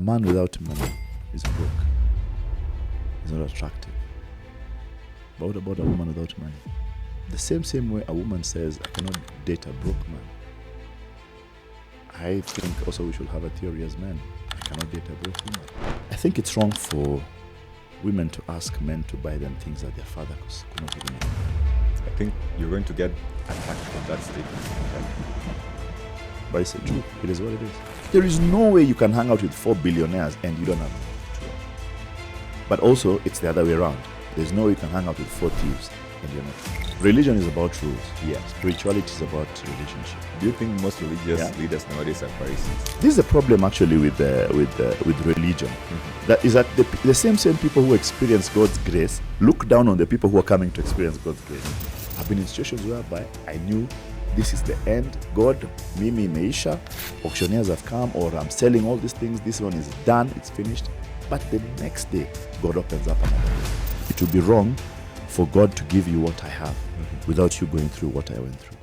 man without money is broke. He's not attractive. But what about a woman without money? The same way a woman says, I cannot date a broke man. I think also we should have a theory as men. I cannot date a broke woman. I think it's wrong for women to ask men to buy them things that their father could not even afford. I think you're going to get attacked from that statement. But it's true. It is what it is. There is no way you can hang out with 4 billionaires and you don't have two. But also, it's the other way around. There's no way you can hang out with 4 thieves and you're not. Religion is about rules. Yeah. Spirituality is about relationship. Do you think most religious leaders nowadays are Pharisees? This is a problem actually with religion. Mm-hmm. That is that the same people who experience God's grace look down on the people who are coming to experience God's grace. I've been in situations whereby I knew this is the end. God, Mimi Meisha, auctioneers have come, or I'm selling all these things. This one is done, it's finished. But the next day, God opens up another door. It would be wrong for God to give you what I have without you going through what I went through.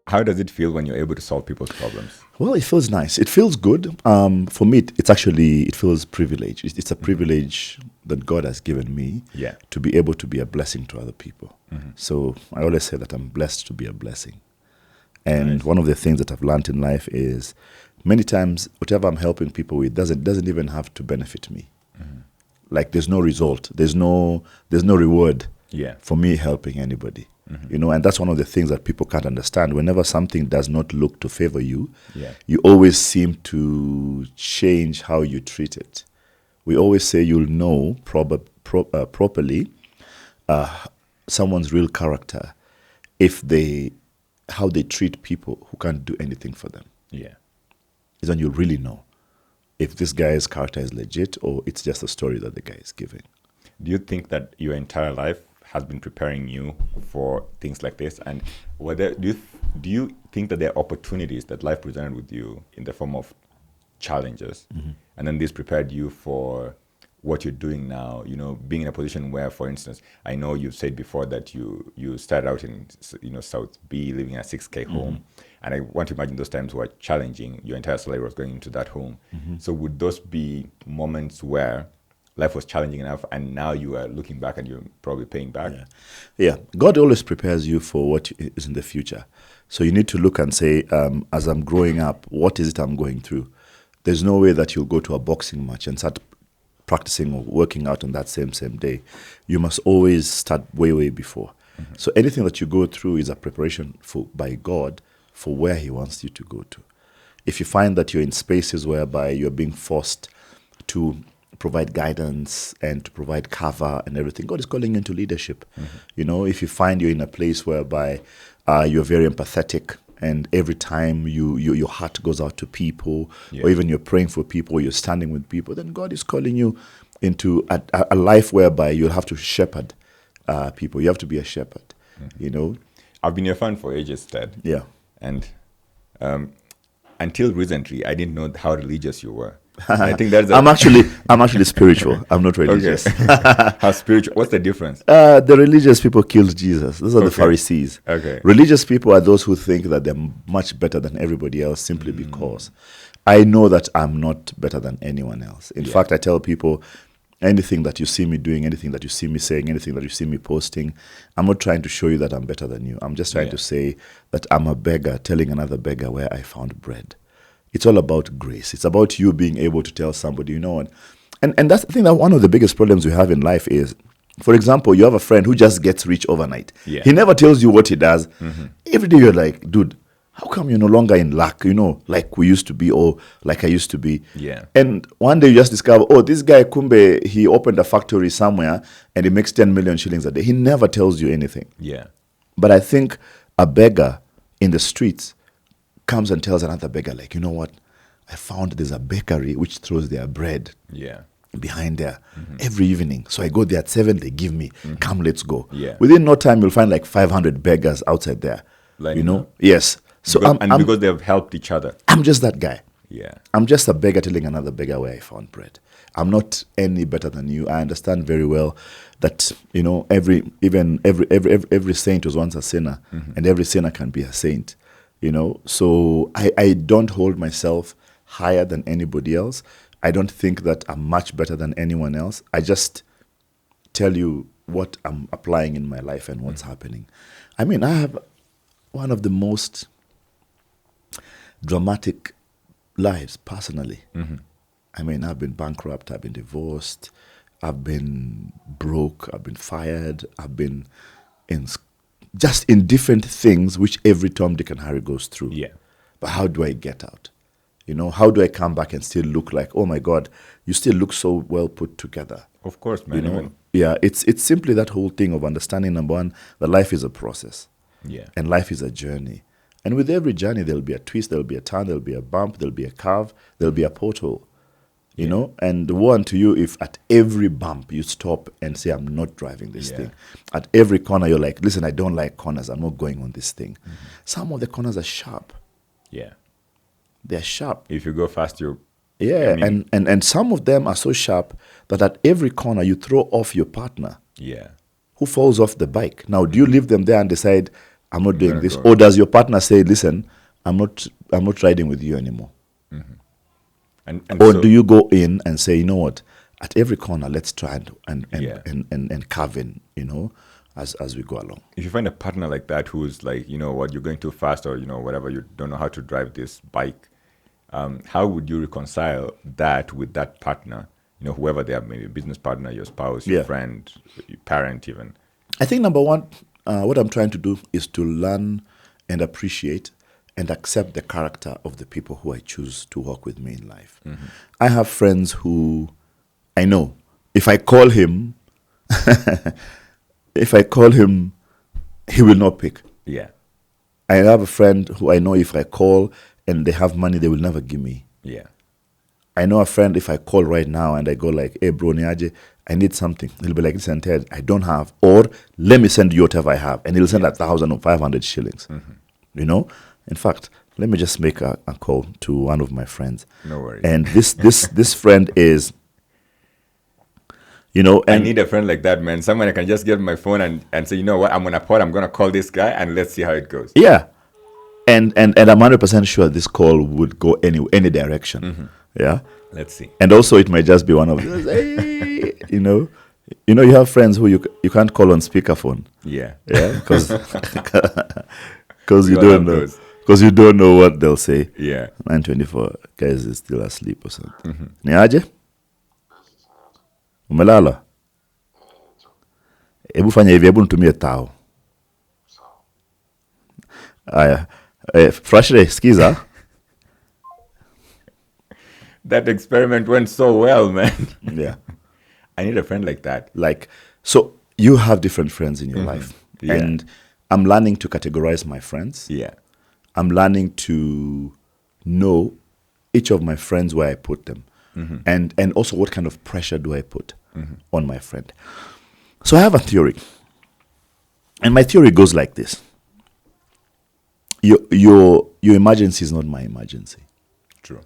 How does it feel when you're able to solve people's problems? Well, it feels nice. It feels good. For me, it feels privileged. It's a privilege that God has given me to be able to be a blessing to other people. Mm-hmm. So I always say that I'm blessed to be a blessing. And one of the things that I've learned in life is many times whatever I'm helping people with doesn't even have to benefit me. Mm-hmm. Like there's no result. There's no reward for me helping anybody. Mm-hmm. And that's one of the things that people can't understand. Whenever something does not look to favor you, you always seem to change how you treat it. We always say you'll know properly someone's real character how they treat people who can't do anything for them. Yeah. Is when you'll really know if this guy's character is legit or it's just a story that the guy is giving. Do you think that your entire life has been preparing you for things like this? And do you think that there are opportunities that life presented with you in the form of challenges, and then this prepared you for what you're doing now, being in a position where, for instance, I know you've said before that you started out in South B, living in a 6K home, and I want to imagine those times were challenging. Your entire salary was going into that home. So would those be moments where life was challenging enough and now you are looking back and you're probably paying back? Yeah. God always prepares you for what is in the future. So you need to look and say, as I'm growing up, what is it I'm going through? There's no way that you'll go to a boxing match and start practicing or working out on that same day. You must always start way before. So anything that you go through is a preparation by God for where He wants you to go to. If you find that you're in spaces whereby you're being forced to provide guidance and to provide cover and everything, God is calling you into leadership. If you find you're in a place whereby you're very empathetic and every time your heart goes out to people, or even you're praying for people, or you're standing with people, then God is calling you into a life whereby you'll have to shepherd people. You have to be a shepherd, I've been your fan for ages, Ted. Yeah. And until recently, I didn't know how religious you were. I think that's I'm actually spiritual. I'm not religious. Okay. How spiritual? What's the difference? The religious people killed Jesus. Those are the Pharisees. Okay. Religious people are those who think that they're much better than everybody else simply because I know that I'm not better than anyone else. In fact, I tell people anything that you see me doing, anything that you see me saying, anything that you see me posting, I'm not trying to show you that I'm better than you. I'm just trying to say that I'm a beggar telling another beggar where I found bread. It's all about grace. It's about you being able to tell somebody, and that's the thing, that one of the biggest problems we have in life is, for example, you have a friend who just gets rich overnight. Yeah. He never tells you what he does. Every day you're like, dude, how come you're no longer in luck, like we used to be, or like I used to be. Yeah. And one day you just discover, this guy Kumbe, he opened a factory somewhere and he makes 10 million shillings a day. He never tells you anything. Yeah. But I think a beggar in the streets comes and tells another beggar, like, you know what? I found there's a bakery which throws their bread behind there every evening. So I go there at 7, they give me, come, let's go. Yeah. Within no time, you'll find like 500 beggars outside there. Yes. So because they've helped each other. I'm just that guy. Yeah. I'm just a beggar telling another beggar where I found bread. I'm not any better than you. I understand very well that, every saint was once a sinner, and every sinner can be a saint. So I don't hold myself higher than anybody else. I don't think that I'm much better than anyone else. I just tell you what I'm applying in my life and what's happening. I mean, I have one of the most dramatic lives personally. I mean, I've been bankrupt, I've been divorced, I've been broke, I've been fired, I've been just in different things which every Tom, Dick, and Harry goes through. Yeah. But how do I get out? How do I come back and still look like, oh my God, you still look so well put together? Of course, man. Yeah, it's simply that whole thing of understanding, number one, that life is a process. Yeah. And life is a journey. And with every journey, there'll be a twist, there'll be a turn, there'll be a bump, there'll be a curve, there'll be a pothole. And woe unto you if at every bump you stop and say, I'm not driving this thing. At every corner, you're like, listen, I don't like corners. I'm not going on this thing. Some of the corners are sharp. Yeah. They're sharp. If you go fast, you... Yeah, and some of them are so sharp that at every corner you throw off your partner. Yeah. Who falls off the bike. Now, do you leave them there and decide, I'm not doing this? Go. Or does your partner say, listen, I'm not riding with you anymore? Or do you go in and say, you know what, at every corner, let's try and carve in, as we go along. If you find a partner like that who's like, what, you're going too fast, or, whatever, you don't know how to drive this bike, how would you reconcile that with that partner? Whoever they are, maybe a business partner, your spouse, your friend, your parent even. I think number one, what I'm trying to do is to learn and appreciate and accept the character of the people who I choose to work with me in life. I have friends who I know if I call him, he will not pick. Yeah. I have a friend who I know if I call and they have money, they will never give me. Yeah. I know a friend, if I call right now and I go like, hey, bro, Niaje, I need something. He'll be like, listen, Ted, I don't have. Or let me send you whatever I have. And he'll send 1,500 shillings. In fact, let me just make a call to one of my friends. No worries. And this friend is, and I need a friend like that, man. Someone I can just get my phone and say, you know what, I'm on a pod, I'm going to call this guy and let's see how it goes. Yeah. And I'm 100% sure this call would go any direction. Yeah. Let's see. And also it might just be one of those, hey, you have friends who you can't call on speakerphone. Yeah. Yeah. Because you don't know. Because you don't know what they'll say. Yeah. 9:24, guys is still asleep or something. Niaje? Umelala? Hebu fanya hivi, hebu nitumie tao. Aya. Frashre, skiza. That experiment went so well, man. Yeah. I need a friend like that. So you have different friends in your life. Yeah. And I'm learning to categorize my friends. Yeah. I'm learning to know each of my friends where I put them. And also what kind of pressure do I put on my friend. So I have a theory. And my theory goes like this. Your emergency is not my emergency. True.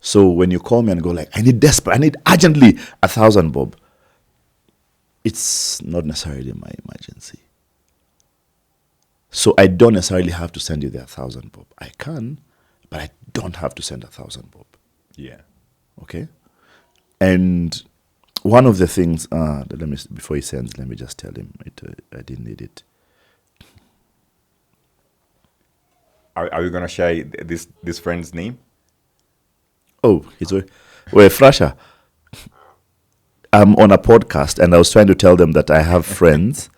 So when you call me and go like, I need urgently 1,000 bob, it's not necessarily my emergency. So I don't necessarily have to send you the 1,000 bob. I can, but I don't have to send 1,000 bob. Yeah. Okay? And one of the things, before he sends, let me just tell him I didn't need it. Are we going to share this friend's name? Oh, Frasha. I'm on a podcast and I was trying to tell them that I have friends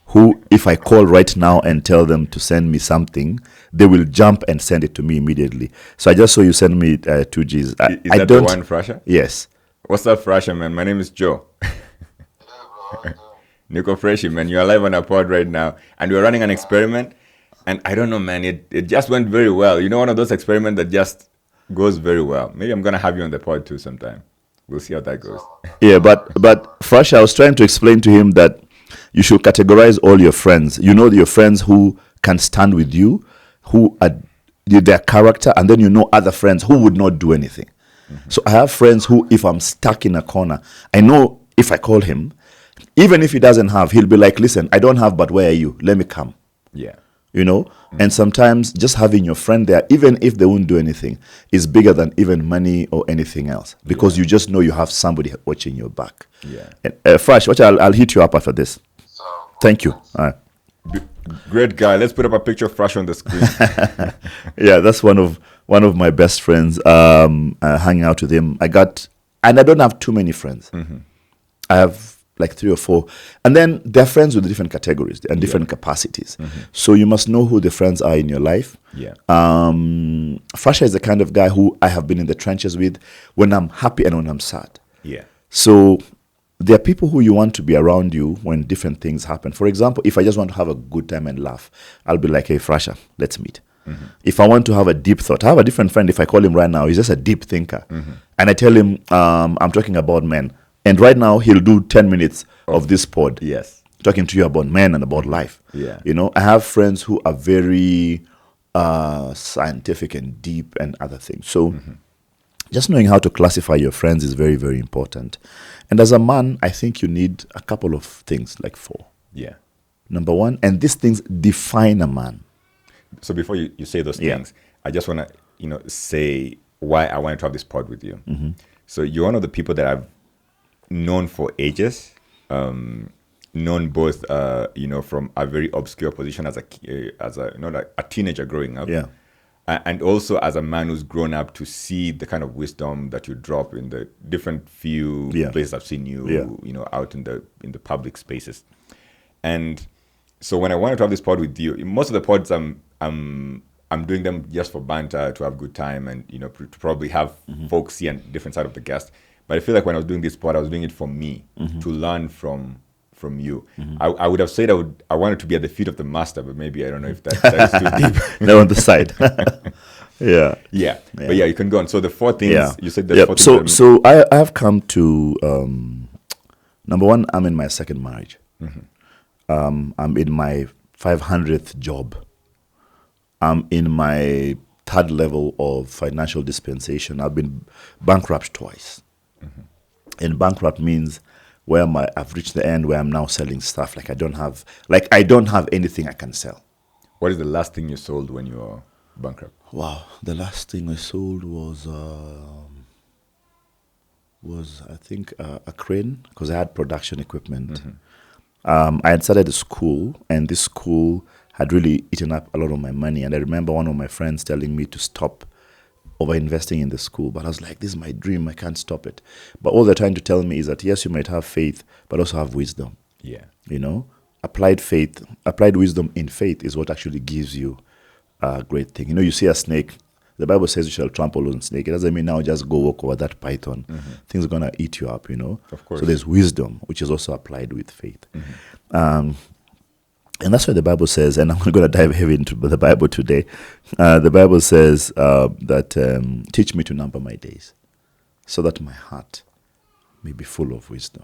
who, if I call right now and tell them to send me something, they will jump and send it to me immediately. So I just saw you send me 2 Gs. Is that the one, Frasha? Yes. What's up, Frasha, man? My name is Joe. Nico Freshie, man. You're live on a pod right now. And we're running an experiment. And I don't know, man. It just went very well. One of those experiments that just goes very well. Maybe I'm going to have you on the pod too sometime. We'll see how that goes. Yeah, but Frasha, I was trying to explain to him that you should categorize all your friends. Your friends who can stand with you, who are their character, and then other friends who would not do anything. So I have friends who, if I'm stuck in a corner, I know if I call him, even if he doesn't have, he'll be like, listen, I don't have, but where are you? Let me come. Yeah. And sometimes just having your friend there, even if they won't do anything, is bigger than even money or anything else, because you just know you have somebody watching your back. Yeah. Fresh, watch, I'll hit you up after this. Thank you. All right. Great guy. Let's put up a picture of Fresh on the screen. Yeah, that's one of my best friends. Hanging out with him, and I don't have too many friends. I have like 3 or 4, and then they're friends with different categories and different capacities. So you must know who the friends are in your life. Yeah. Frasha is the kind of guy who I have been in the trenches with when I'm happy and when I'm sad. Yeah. So there are people who you want to be around you when different things happen. For example, if I just want to have a good time and laugh, I'll be like, hey, Frasha, let's meet. If I want to have a deep thought, I have a different friend. If I call him right now, he's just a deep thinker. And I tell him, I'm talking about men. And right now, he'll do 10 minutes of this pod. Yes. Talking to you about men and about life. Yeah. I have friends who are very scientific and deep and other things. So just knowing how to classify your friends is very, very important. And as a man, I think you need a couple of things, like 4. Yeah. Number 1, and these things define a man. So before you say those things, I just want to, say why I wanted to have this pod with you. So you're one of the people that I've known for ages, known both, from a very obscure position as a teenager growing up, and also as a man who's grown up to see the kind of wisdom that you drop in the different few places I've seen you, out in the public spaces. And so when I wanted to have this pod with you, most of the pods I'm doing them just for banter, to have a good time, and to probably have folks see a different side of the guest. But I feel like when I was doing this pod, I was doing it for me, to learn from you. I would have said I wanted to be at the feet of the master, but maybe I don't know if that is too deep. No, on the side. Yeah. But you can go on. So the 4 things you said. Yeah. So I have come to number 1. I'm in my 2nd marriage. I'm in my 500th job. I'm in my 3rd level of financial dispensation. I've been bankrupt twice. And bankrupt means where I've reached the end where I'm now selling stuff. I don't have anything I can sell. What is the last thing you sold when you were bankrupt? Wow, the last thing I sold was I think a crane, because I had production equipment. I had started a school, and this school had really eaten up a lot of my money. And I remember one of my friends telling me to stop over investing in the school. But I was like, this is my dream. I can't stop it. But all they're trying to tell me is that, yes, you might have faith, but also have wisdom. Yeah. Applied wisdom in faith is what actually gives you a great thing. You see a snake, the Bible says you shall trample on snake. It doesn't mean now just go walk over that python. Things are going to eat you up, Of course. So there's wisdom, which is also applied with faith. And that's what the Bible says, and I'm not going to dive heavy into the Bible today. The Bible says that teach me to number my days, so that my heart may be full of wisdom.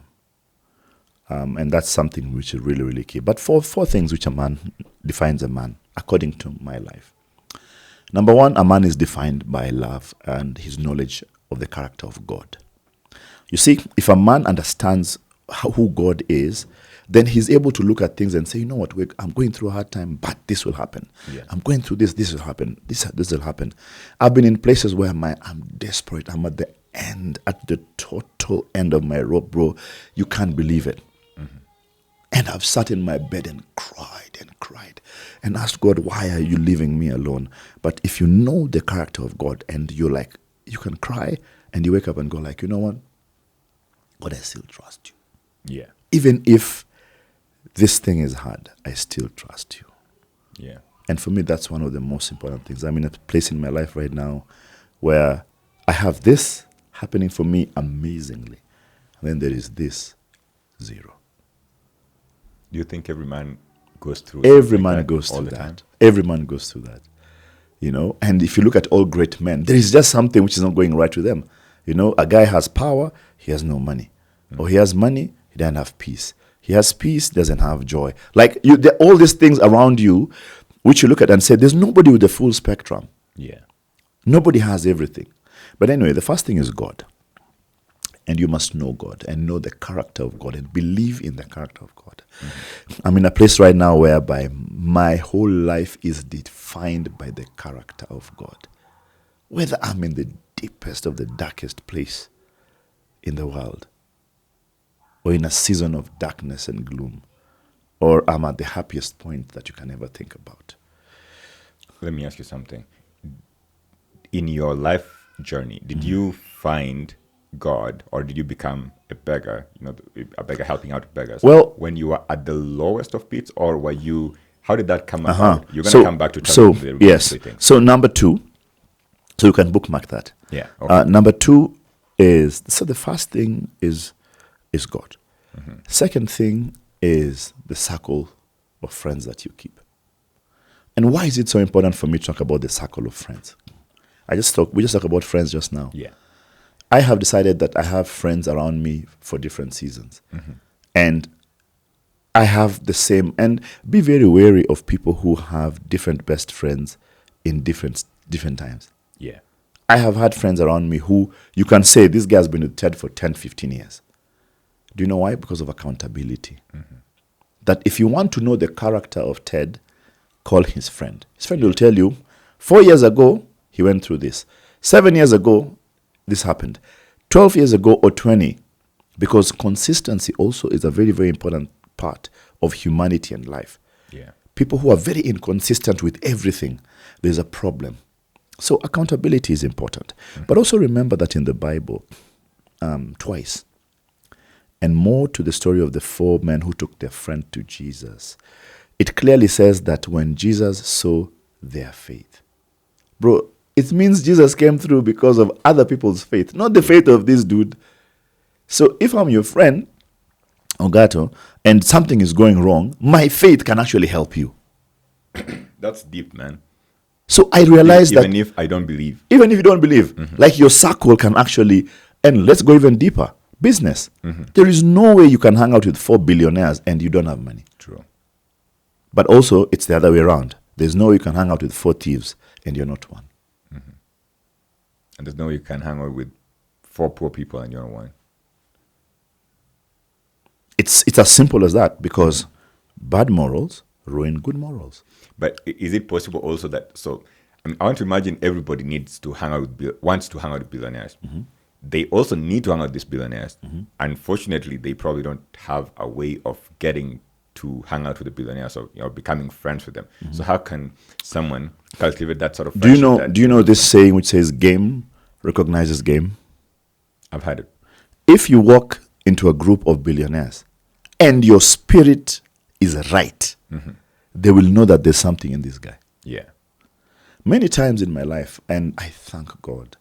And that's something which is really, really key. But 4 things which a man defines a man, according to my life. Number 1, a man is defined by love and his knowledge of the character of God. You see, if a man understands who God is, then he's able to look at things and say, you know what, I'm going through a hard time, but this will happen. Yeah. I'm going through this will happen. This will happen. I've been in places where I'm desperate. I'm at the end, at the total end of my rope, bro. You can't believe it. And I've sat in my bed and cried and asked God, why are you leaving me alone? But if you know the character of God and you're like, you can cry and you wake up and go like, you know what? God, I still trust you. Yeah. Even if this thing is hard, I still trust you. Yeah. And for me, that's one of the most important things. I'm in a place in my life right now where I have this happening for me amazingly. And then there is this 0. Do you think every man goes through Every man goes all through the that. time? Every man goes through that. And if you look at all great men, there is just something which is not going right with them. A guy has power, he has no money. Or he has money, he doesn't have peace. He has peace, doesn't have joy. There are all these things around you, which you look at and say, there's nobody with the full spectrum. Yeah. Nobody has everything. But anyway, the first thing is God. And you must know God and know the character of God and believe in the character of God. I'm in a place right now whereby my whole life is defined by the character of God. Whether I'm in the deepest of the darkest place in the world, or in a season of darkness and gloom, or I'm at the happiest point that you can ever think about. Let me ask you something. In your life journey, did you find God, or did you become a beggar? A beggar helping out beggars. Well, when you were at the lowest of pits, or were you? How did that come about? You're going to come back to the yes. Things. So number 2, so you can bookmark that. Yeah. Okay. Number 2 is the first thing is God. Second thing is the circle of friends that you keep. And why is it so important for me to talk about the circle of friends? We just talked about friends just now. Yeah. I have decided that I have friends around me for different seasons. And I have the same, and be very wary of people who have different best friends in different times. Yeah. I have had friends around me who you can say, this guy has been with Ted for 10, 15 years. Do you know why? Because of accountability. That if you want to know the character of Ted, call his friend. His friend will tell you, 4 years ago, he went through this. 7 years ago, this happened. 12 years ago or 20, because consistency also is a very, very important part of humanity and life. Yeah. People who are very inconsistent with everything, there's a problem. So accountability is important. But also remember that in the Bible, twice, and more to the story of the 4 men who took their friend to Jesus, it clearly says that when Jesus saw their faith, bro, it means Jesus came through because of other people's faith, not the faith of this dude. So if I'm your friend, Ogato, and something is going wrong, my faith can actually help you. That's deep, man. So I realized that even if I don't believe, even if you don't believe, like your circle can actually, and let's go even deeper, business. There is no way you can hang out with 4 billionaires and you don't have money. True. But also, it's the other way around. There's no way you can hang out with 4 thieves and you're not one. And there's no way you can hang out with 4 poor people and you're one. It's as simple as that, because bad morals ruin good morals. But is it possible also that, I want to imagine everybody wants to hang out with billionaires. They also need to hang out with these billionaires. Unfortunately, they probably don't have a way of getting to hang out with the billionaires or becoming friends with them. So how can someone cultivate that sort of friendship? Do you know this saying which says game recognizes game? I've had it. If you walk into a group of billionaires and your spirit is right, they will know that there's something in this guy. Yeah. Many times in my life, and I thank God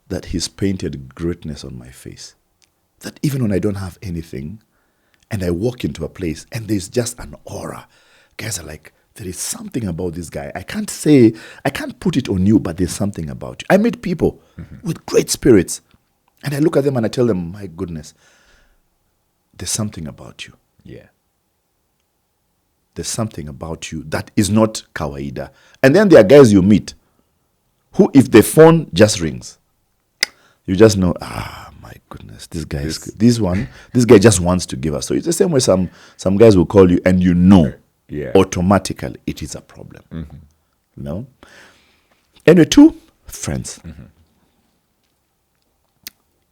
that he's painted greatness on my face. That even when I don't have anything, and I walk into a place and there's just an aura, guys are like, there is something about this guy. I can't put it on you, but there's something about you. I meet people with great spirits, and I look at them and I tell them, my goodness, there's something about you. Yeah. There's something about you that is not kawaida. And then there are guys you meet who, if the phone just rings, you just know, my goodness, this guy this guy just wants to give us. So it's the same way some guys will call you and you know automatically it is a problem. No? Anyway, 2 friends.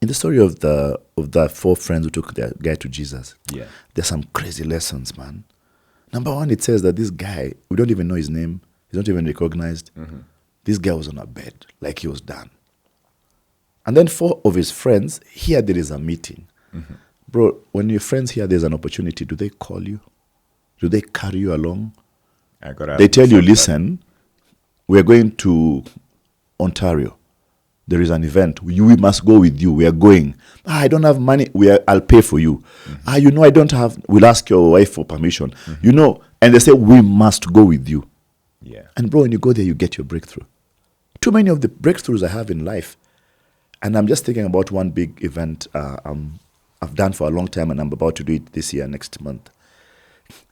In the story of the 4 friends who took their guy to Jesus, there's some crazy lessons, man. Number 1, it says that this guy, we don't even know his name. He's not even recognized. This guy was on a bed, like he was done. And then 4 of his friends hear there is a meeting. Bro, when your friends hear there's an opportunity, do they call you? Do they carry you along? They tell you, listen, we're going to Ontario. There is an event. We must go with you. We are going. I don't have money. I'll pay for you. I don't have. We'll ask your wife for permission. And they say, we must go with you. Yeah. And bro, when you go there, you get your breakthrough. Too many of the breakthroughs I have in life, and I'm just thinking about one big event I've done for a long time, and I'm about to do it this year, next month.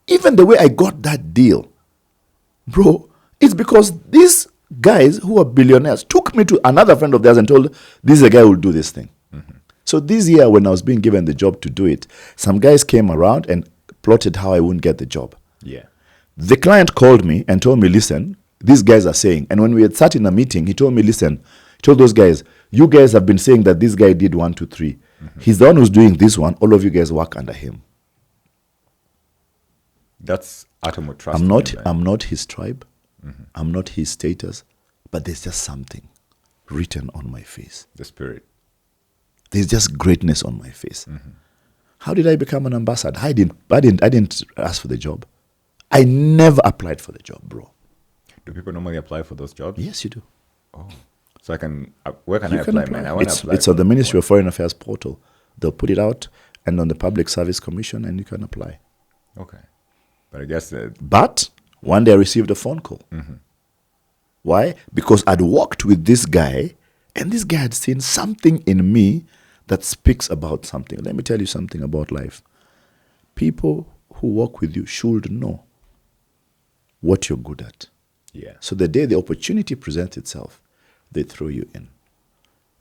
Even the way I got that deal, bro, it's because this guys who are billionaires took me to another friend of theirs and told, this is a guy who will do this thing. So this year when I was being given the job to do it, some guys came around and plotted how I wouldn't get the job. Yeah. The client called me and told me, listen, these guys are saying, and when we had sat in a meeting, he told me, listen, he told those guys, you guys have been saying that this guy did 1, 2, 3. He's the one who's doing this one. All of you guys work under him. That's utmost trust. I'm not his tribe. I'm not his status, but there's just something written on my face. The spirit. There's just greatness on my face. How did I become an ambassador? I didn't ask for the job. I never applied for the job, bro. Do people normally apply for those jobs? Yes, you do. Oh, so I can. Where can I apply, man? I want to apply. It's on the Ministry of Foreign Affairs portal. They'll put it out, and on the Public Service Commission, and you can apply. Okay, but I guess. But one day I received a phone call. Why? Because I'd walked with this guy, and this guy had seen something in me that speaks about something. Let me tell you something about life. People who work with you should know what you're good at. Yeah. So the day the opportunity presents itself, they throw you in.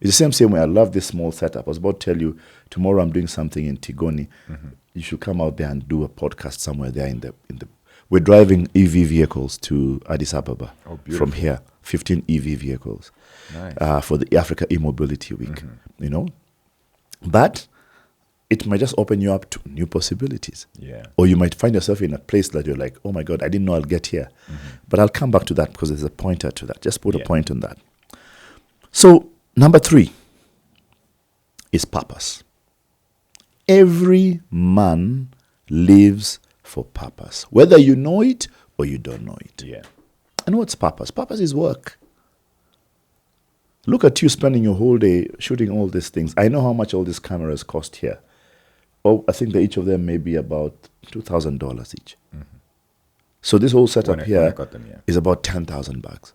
It's the same way. I love this small setup. I was about to tell you, tomorrow I'm doing something in Tigoni. You should come out there and do a podcast somewhere there in the. We're driving EV vehicles to Addis Ababa from here. 15 EV vehicles. Nice. For the Africa E-Mobility Week. You know, but it might just open you up to new possibilities. Yeah. Or you might find yourself in a place that you're like, oh my God, I didn't know I'll get here. But I'll come back to that because there's a pointer to that. Just put a point on that. So, number 3 is purpose. Every man lives for purpose, whether you know it or you don't know it. Yeah. And what's purpose? Purpose is work. Look at you spending your whole day shooting all these things. I know how much all these cameras cost here. Oh, I think that each of them may be about $2,000 each. So this whole setup here is about $10,000.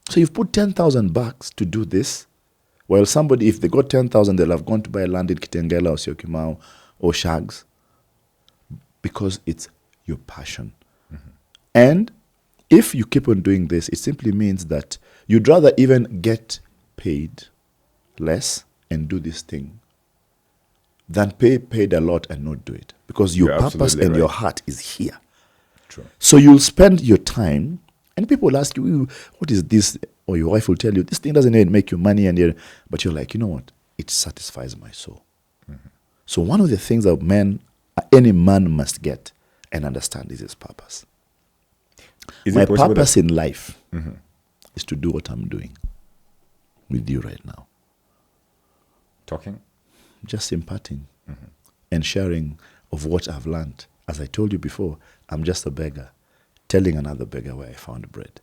So you've put $10,000 to do this, while somebody, if they got 10,000, they'll have gone to buy land in Kitengela or Syokimau or Shags, because it's your passion. And if you keep on doing this, it simply means that you'd rather even get paid less and do this thing than paid a lot and not do it, because your purpose and your heart is here. True. So you'll spend your time, and people will ask you, what is this? Or your wife will tell you, this thing doesn't even make you money, but you're like, you know what? It satisfies my soul. So one of the things that any man must get and understand is his purpose. My purpose in life is to do what I'm doing with you right now. Talking? Just imparting and sharing of what I've learned. As I told you before, I'm just a beggar telling another beggar where I found bread.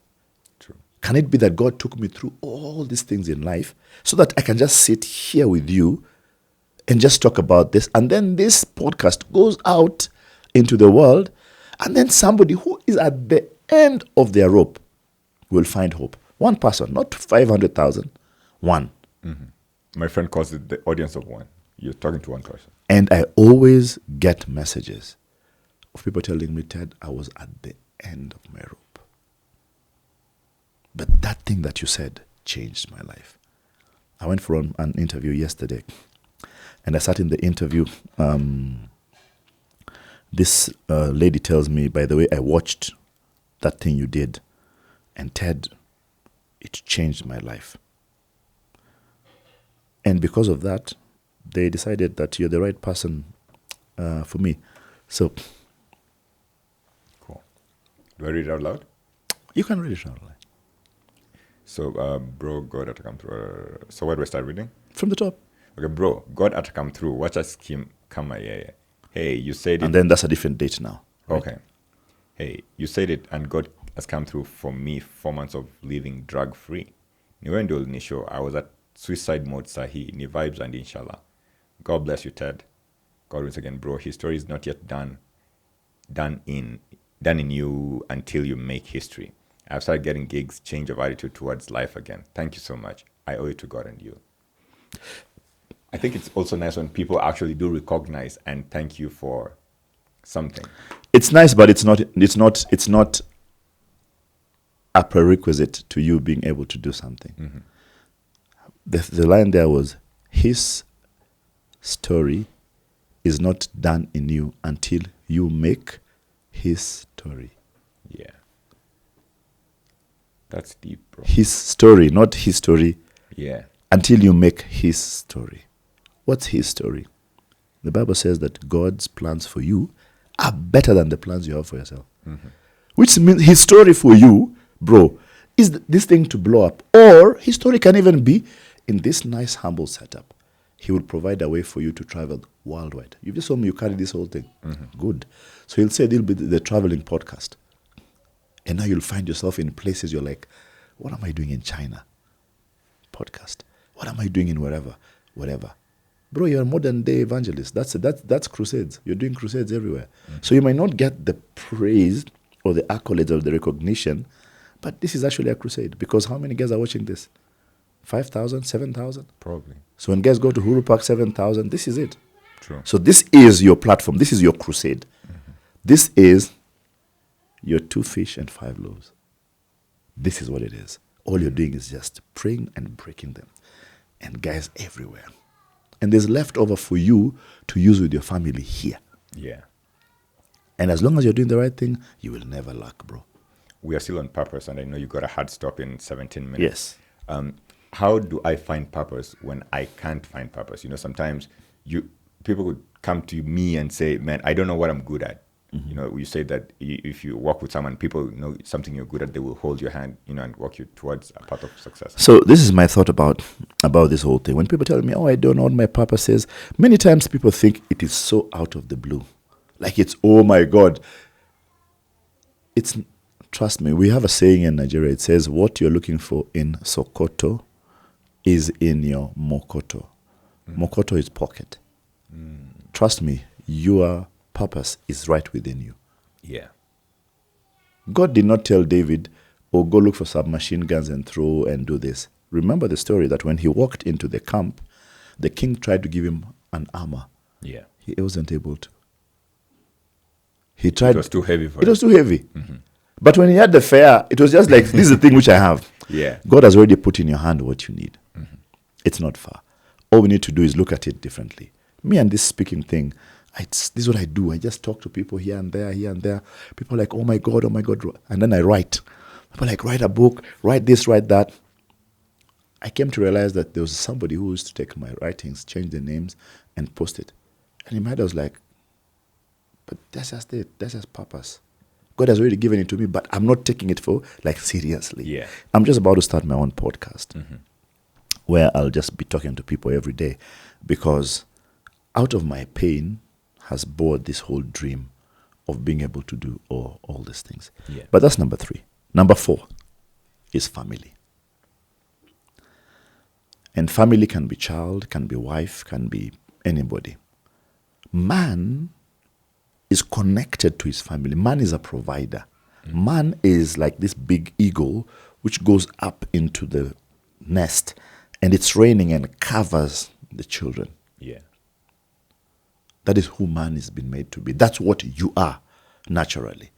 True. Can it be that God took me through all these things in life so that I can just sit here with you and just talk about this, and then this podcast goes out into the world, and then somebody who is at the end of their rope will find hope. One person, not 500,000, one. My friend calls it the audience of one. You're talking to one person. And I always get messages of people telling me, Ted, I was at the end of my rope. But that thing that you said changed my life. I went for an interview yesterday, and I sat in the interview. This lady tells me, by the way, I watched that thing you did, and Ted, it changed my life. And because of that, they decided that you're the right person for me. So, cool. Do I read it out loud? You can read it out loud. So, bro, God had to come through. So, where do I start reading? From the top. Okay, bro, God had to come through. Watch us scheme come here. Hey, you said it. And then that's a different date now. Right? Okay. Hey, you said it, and God has come through for me 4 months of living drug-free. Niwendo nisho, I was at suicide mode sahi, ni vibes and inshallah. God bless you, Ted. God once again, bro. His story is not yet done in you until you make history. I've started getting gigs, change of attitude towards life again. Thank you so much. I owe it to God and you. I think it's also nice when people actually do recognize and thank you for something. It's nice, but it's not a prerequisite to you being able to do something. The line there was, his story is not done in you until you make his story. Yeah. That's deep, bro. His story, not history, Yeah. until you make his story. What's his story? The Bible says that God's plans for you are better than the plans you have for yourself. Which means his story for you, bro, is this thing to blow up. Or his story can even be in this nice, humble setup. He will provide a way for you to travel worldwide. You just told me you carry this whole thing. Good. So he'll say there'll be the traveling podcast. And now you'll find yourself in places you're like, what am I doing in China? Podcast. What am I doing in wherever? Whatever. Bro, you're a modern day evangelist. That's crusades. You're doing crusades everywhere. So you might not get the praise or the accolades or the recognition, but this is actually a crusade. Because how many guys are watching this? 5,000, 7,000? Probably. So when guys go to Huru Park 7,000, this is it. True. So this is your platform. This is your crusade. This is your 2 fish and 5 loaves. This is what it is. All you're doing is just praying and breaking them. And guys everywhere. And there's leftover for you to use with your family here. Yeah. And as long as you're doing the right thing, you will never lack, bro. We are still on purpose, and I know you got a hard stop in 17 minutes. Yes. How do I find purpose when I can't find purpose? Sometimes people would come to me and say, man, I don't know what I'm good at. You say that if you work with someone, people know something you're good at, they will hold your hand, and walk you towards a path of success. So this is my thought about this whole thing. When people tell me, I don't know what my purpose is, many times people think it is so out of the blue. Like it's, oh my God. Trust me, we have a saying in Nigeria. It says, what you're looking for in Sokoto is in your Mokoto. Mokoto is pocket. Trust me, your purpose is right within you. Yeah. God did not tell David, go look for submachine guns and throw and do this. Remember the story that when he walked into the camp, the king tried to give him an armor. Yeah. He wasn't able to. He tried. It was too heavy for him. It was too heavy. But when he had the fare, it was just like, this is the thing which I have. Yeah. God has already put in your hand what you need. It's not far. All we need to do is look at it differently. Me and this speaking thing, this is what I do. I just talk to people here and there. People are like, oh my God. And then I write. People are like, write a book, write this, write that. I came to realize that there was somebody who used to take my writings, change the names, and post it. And in my head, I was like, but that's just it. That's just purpose. God has already given it to me, but I'm not taking it seriously. Yeah. I'm just about to start my own podcast where I'll just be talking to people every day, because out of my pain has born this whole dream of being able to do all these things. Yeah. But that's number 3. Number 4 is family. And family can be child, can be wife, can be anybody. Man is connected to his family. Man is a provider. Man is like this big eagle which goes up into the nest, and it's raining and covers the children. Yeah. That is who man has been made to be. That's what you are, naturally.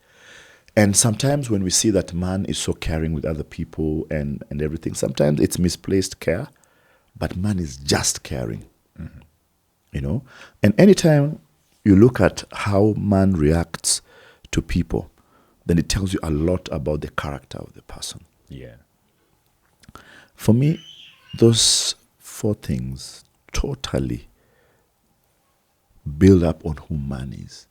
And sometimes when we see that man is so caring with other people and everything, sometimes it's misplaced care, but man is just caring. And anytime you look at how man reacts to people, then it tells you a lot about the character of the person. Yeah. For me, those 4 things totally build up on who man is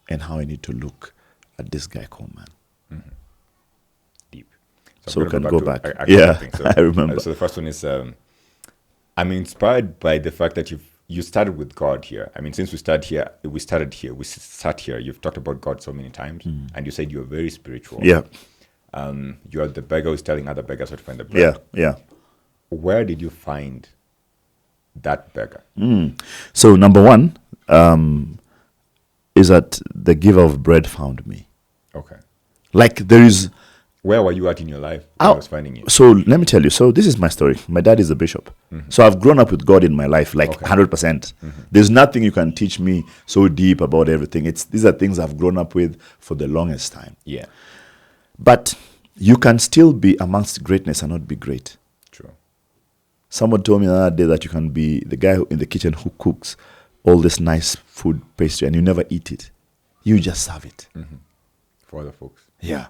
and how I need to look at this guy called man. Deep. So we can go back. So, I remember. So the first one is, I'm inspired by the fact that you started with God here. I mean, since we sat here, you've talked about God so many times, and you said you're very spiritual. Yeah. You are the beggar who's telling other beggars how to find the bread. Yeah. Where did you find that beggar? So number 1 is that the giver of bread found me. Okay. Like there is... Where were you at in your life when I was finding you? So let me tell you. So this is my story. My dad is a bishop. So I've grown up with God in my life, like 100%. There's nothing you can teach me so deep about everything. These are things I've grown up with for the longest time. Yeah. But You can still be amongst greatness and not be great. True. Someone told me the other day that you can be the guy in the kitchen who cooks all this nice food, pastry, and you never eat it. You just serve it. For other folks. Yeah.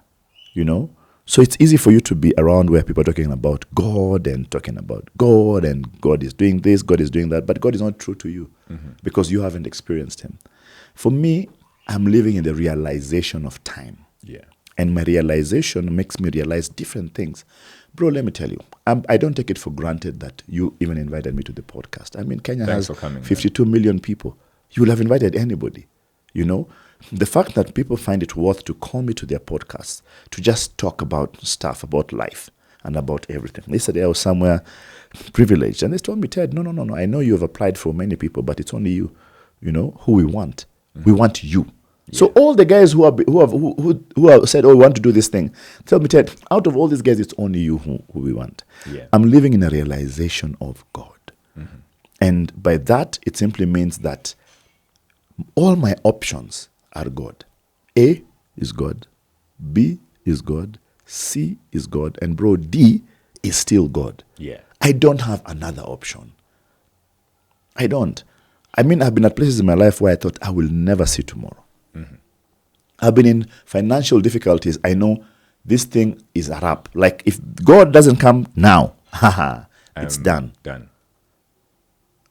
You know? So it's easy for you to be around where people are talking about God and talking about God and God is doing this, God is doing that, but God is not true to you because you haven't experienced Him. For me, I'm living in the realization of time. Yeah. And my realization makes me realize different things. Bro, let me tell you, I don't take it for granted that you even invited me to the podcast. I mean, Kenya Thanks has for coming, 52 million people. You will have invited anybody, you know? The fact that people find it worth to call me to their podcasts, to just talk about stuff, about life and about everything. Yesterday I was somewhere privileged and they told me, Ted, no. I know you have applied for many people, but it's only you, you know, who we want. We want you. So all the guys who have said, oh, we want to do this thing, tell me, Ted, out of all these guys, it's only you who we want. Yeah. I'm living in a realization of God. And by that, it simply means that all my options are God. A is God. B is God. C is God. And bro, D is still God. Yeah. I don't have another option. I don't. I mean, I've been at places in my life where I thought I will never see tomorrow. I've been in financial difficulties. I know this thing is a wrap. Like, if God doesn't come now, it's done. Done.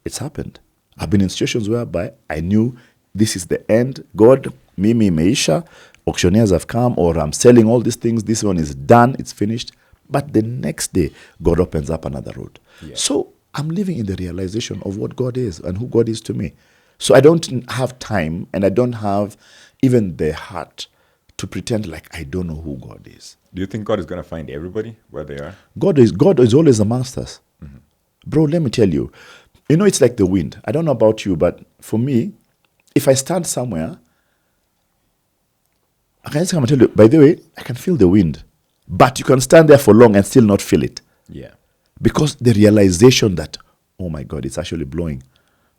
It's happened. I've been in situations whereby I knew this is the end. God, Mimi Meisha, auctioneers have come, or I'm selling all these things. This one is done. It's finished. But the next day, God opens up another road. Yeah. So I'm living in the realization of what God is and who God is to me. So I don't have time and I don't have even the heart to pretend like I don't know who God is. Do you think God is going to find everybody where they are? God is always amongst us. Bro, let me tell you. You know, it's like the wind. I don't know about you, but for me, if I stand somewhere, I can just come and tell you, by the way, I can feel the wind. But you can stand there for long and still not feel it. Yeah. Because the realization that, oh my God, it's actually blowing,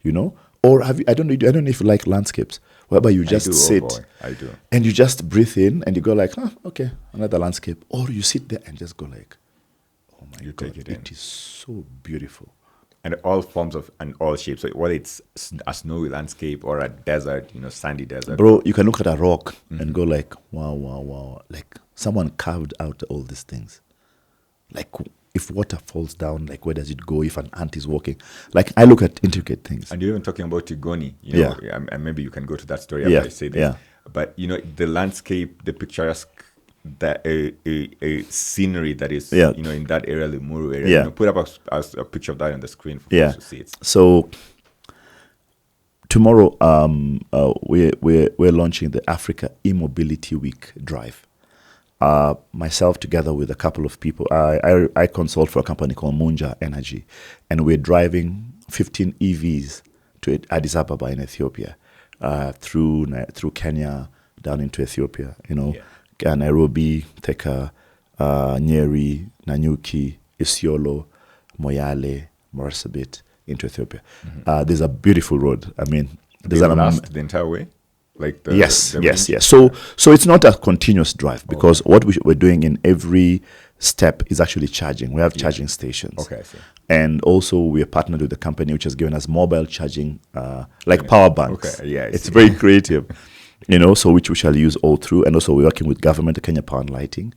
you know? Or I don't know if you like landscapes, whereby you just sit I do. and you just breathe in and you go like, okay, another landscape. Or you sit there and just go like, oh my God, take it in. it is so beautiful. And all forms of and all shapes. So whether it's a snowy landscape or a desert, sandy desert. Bro, you can look at a rock and go like, wow. Like someone carved out all these things. Like if water falls down, like where does it go? If an ant is walking, like I look at intricate things. And you're even talking about Tigoni, and maybe you can go to that story after I say this. Yeah. But the landscape, the picturesque, that a scenery that is in that area, the Muru area. Yeah. Put up a picture of that on the screen for folks to see it. So tomorrow, we're launching the Africa E-Mobility Week drive. Myself together with a couple of people, I consult for a company called Munja Energy, and we're driving 15 EVs to Addis Ababa in Ethiopia, through Kenya down into Ethiopia. Nairobi, Theka, Nyeri, Nanyuki, Isiolo, Moyale, Marsabit into Ethiopia. There's a beautiful road. I mean, Does it last the entire way? Like yes. So it's not a continuous drive because what we're doing in every step is actually charging. We have charging stations. Okay, I see. And also we are partnered with a company which has given us mobile charging, like power banks. Okay, yeah, it's very creative. So which we shall use all through. And also we're working with government, Kenya Power and Lighting.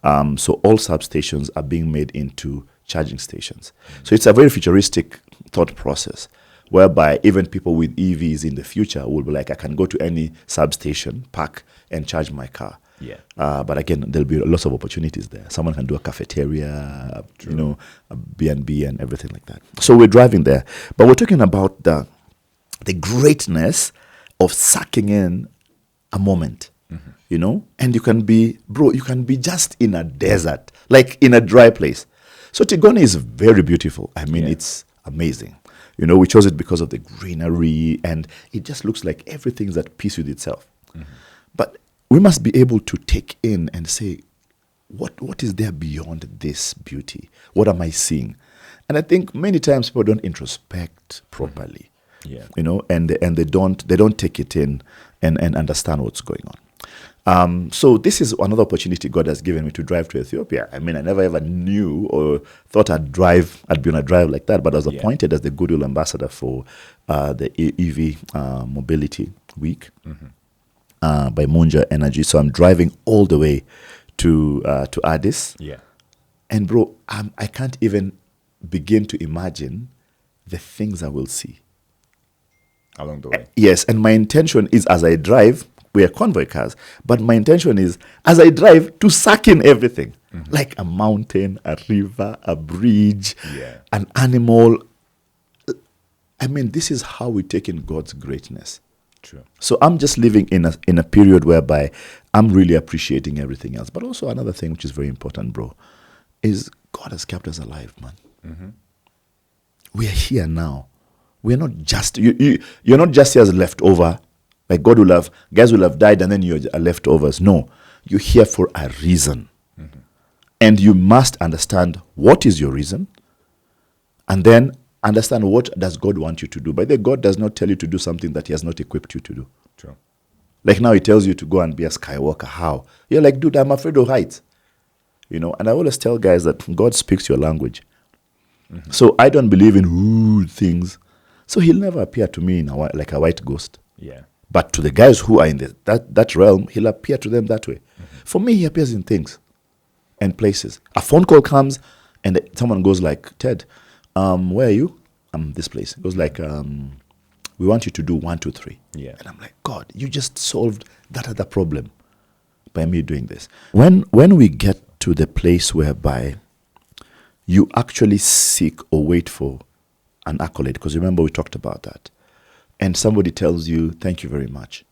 So all substations are being made into charging stations. So it's a very futuristic thought process, whereby even people with EVs in the future will be like, I can go to any substation, park, and charge my car. Yeah. But again, there'll be lots of opportunities there. Someone can do a cafeteria, a B&B and everything like that. So we're driving there. But we're talking about the greatness of sucking in a moment, and you can be just in a desert, like in a dry place. So Tigoni is very beautiful. I mean, it's amazing. We chose it because of the greenery, and it just looks like everything's at peace with itself. But we must be able to take in and say, what is there beyond this beauty? What am I seeing? And I think many times people don't introspect properly. Yeah. And they don't take it in and understand what's going on. So this is another opportunity God has given me to drive to Ethiopia. I mean, I never ever knew or thought I'd be on a drive like that, but I was appointed as the Goodwill Ambassador for the EV Mobility Week by Munja Energy. So I'm driving all the way to Addis. Yeah. And bro, I can't even begin to imagine the things I will see Along the way. Yes, and my intention is as I drive, we are convoy cars, but my intention is as I drive to suck in everything, like a mountain, a river, a bridge, an animal. I mean, this is how we take in God's greatness. True. So I'm just living in a period whereby I'm really appreciating everything else. But also another thing which is very important, bro, is God has kept us alive, man. We are here now. We're not just you're not just here as leftover. Like guys will have died and then you're leftovers. No, you're here for a reason. And you must understand what is your reason. And then understand what does God want you to do. But God does not tell you to do something that he has not equipped you to do. True. Like now he tells you to go and be a Skywalker. How? You're like, dude, I'm afraid of heights. And I always tell guys that God speaks your language. So I don't believe in things. So he'll never appear to me like a white ghost. Yeah. But to the guys who are in that realm, he'll appear to them that way. For me, he appears in things and places. A phone call comes and someone goes like, Ted, where are you? I'm this place. It goes like, we want you to do 1, 2, 3. Yeah. And I'm like, God, you just solved that other problem by me doing this. When we get to the place whereby you actually seek or wait for an accolade, because remember we talked about that, and somebody tells you, thank you very much.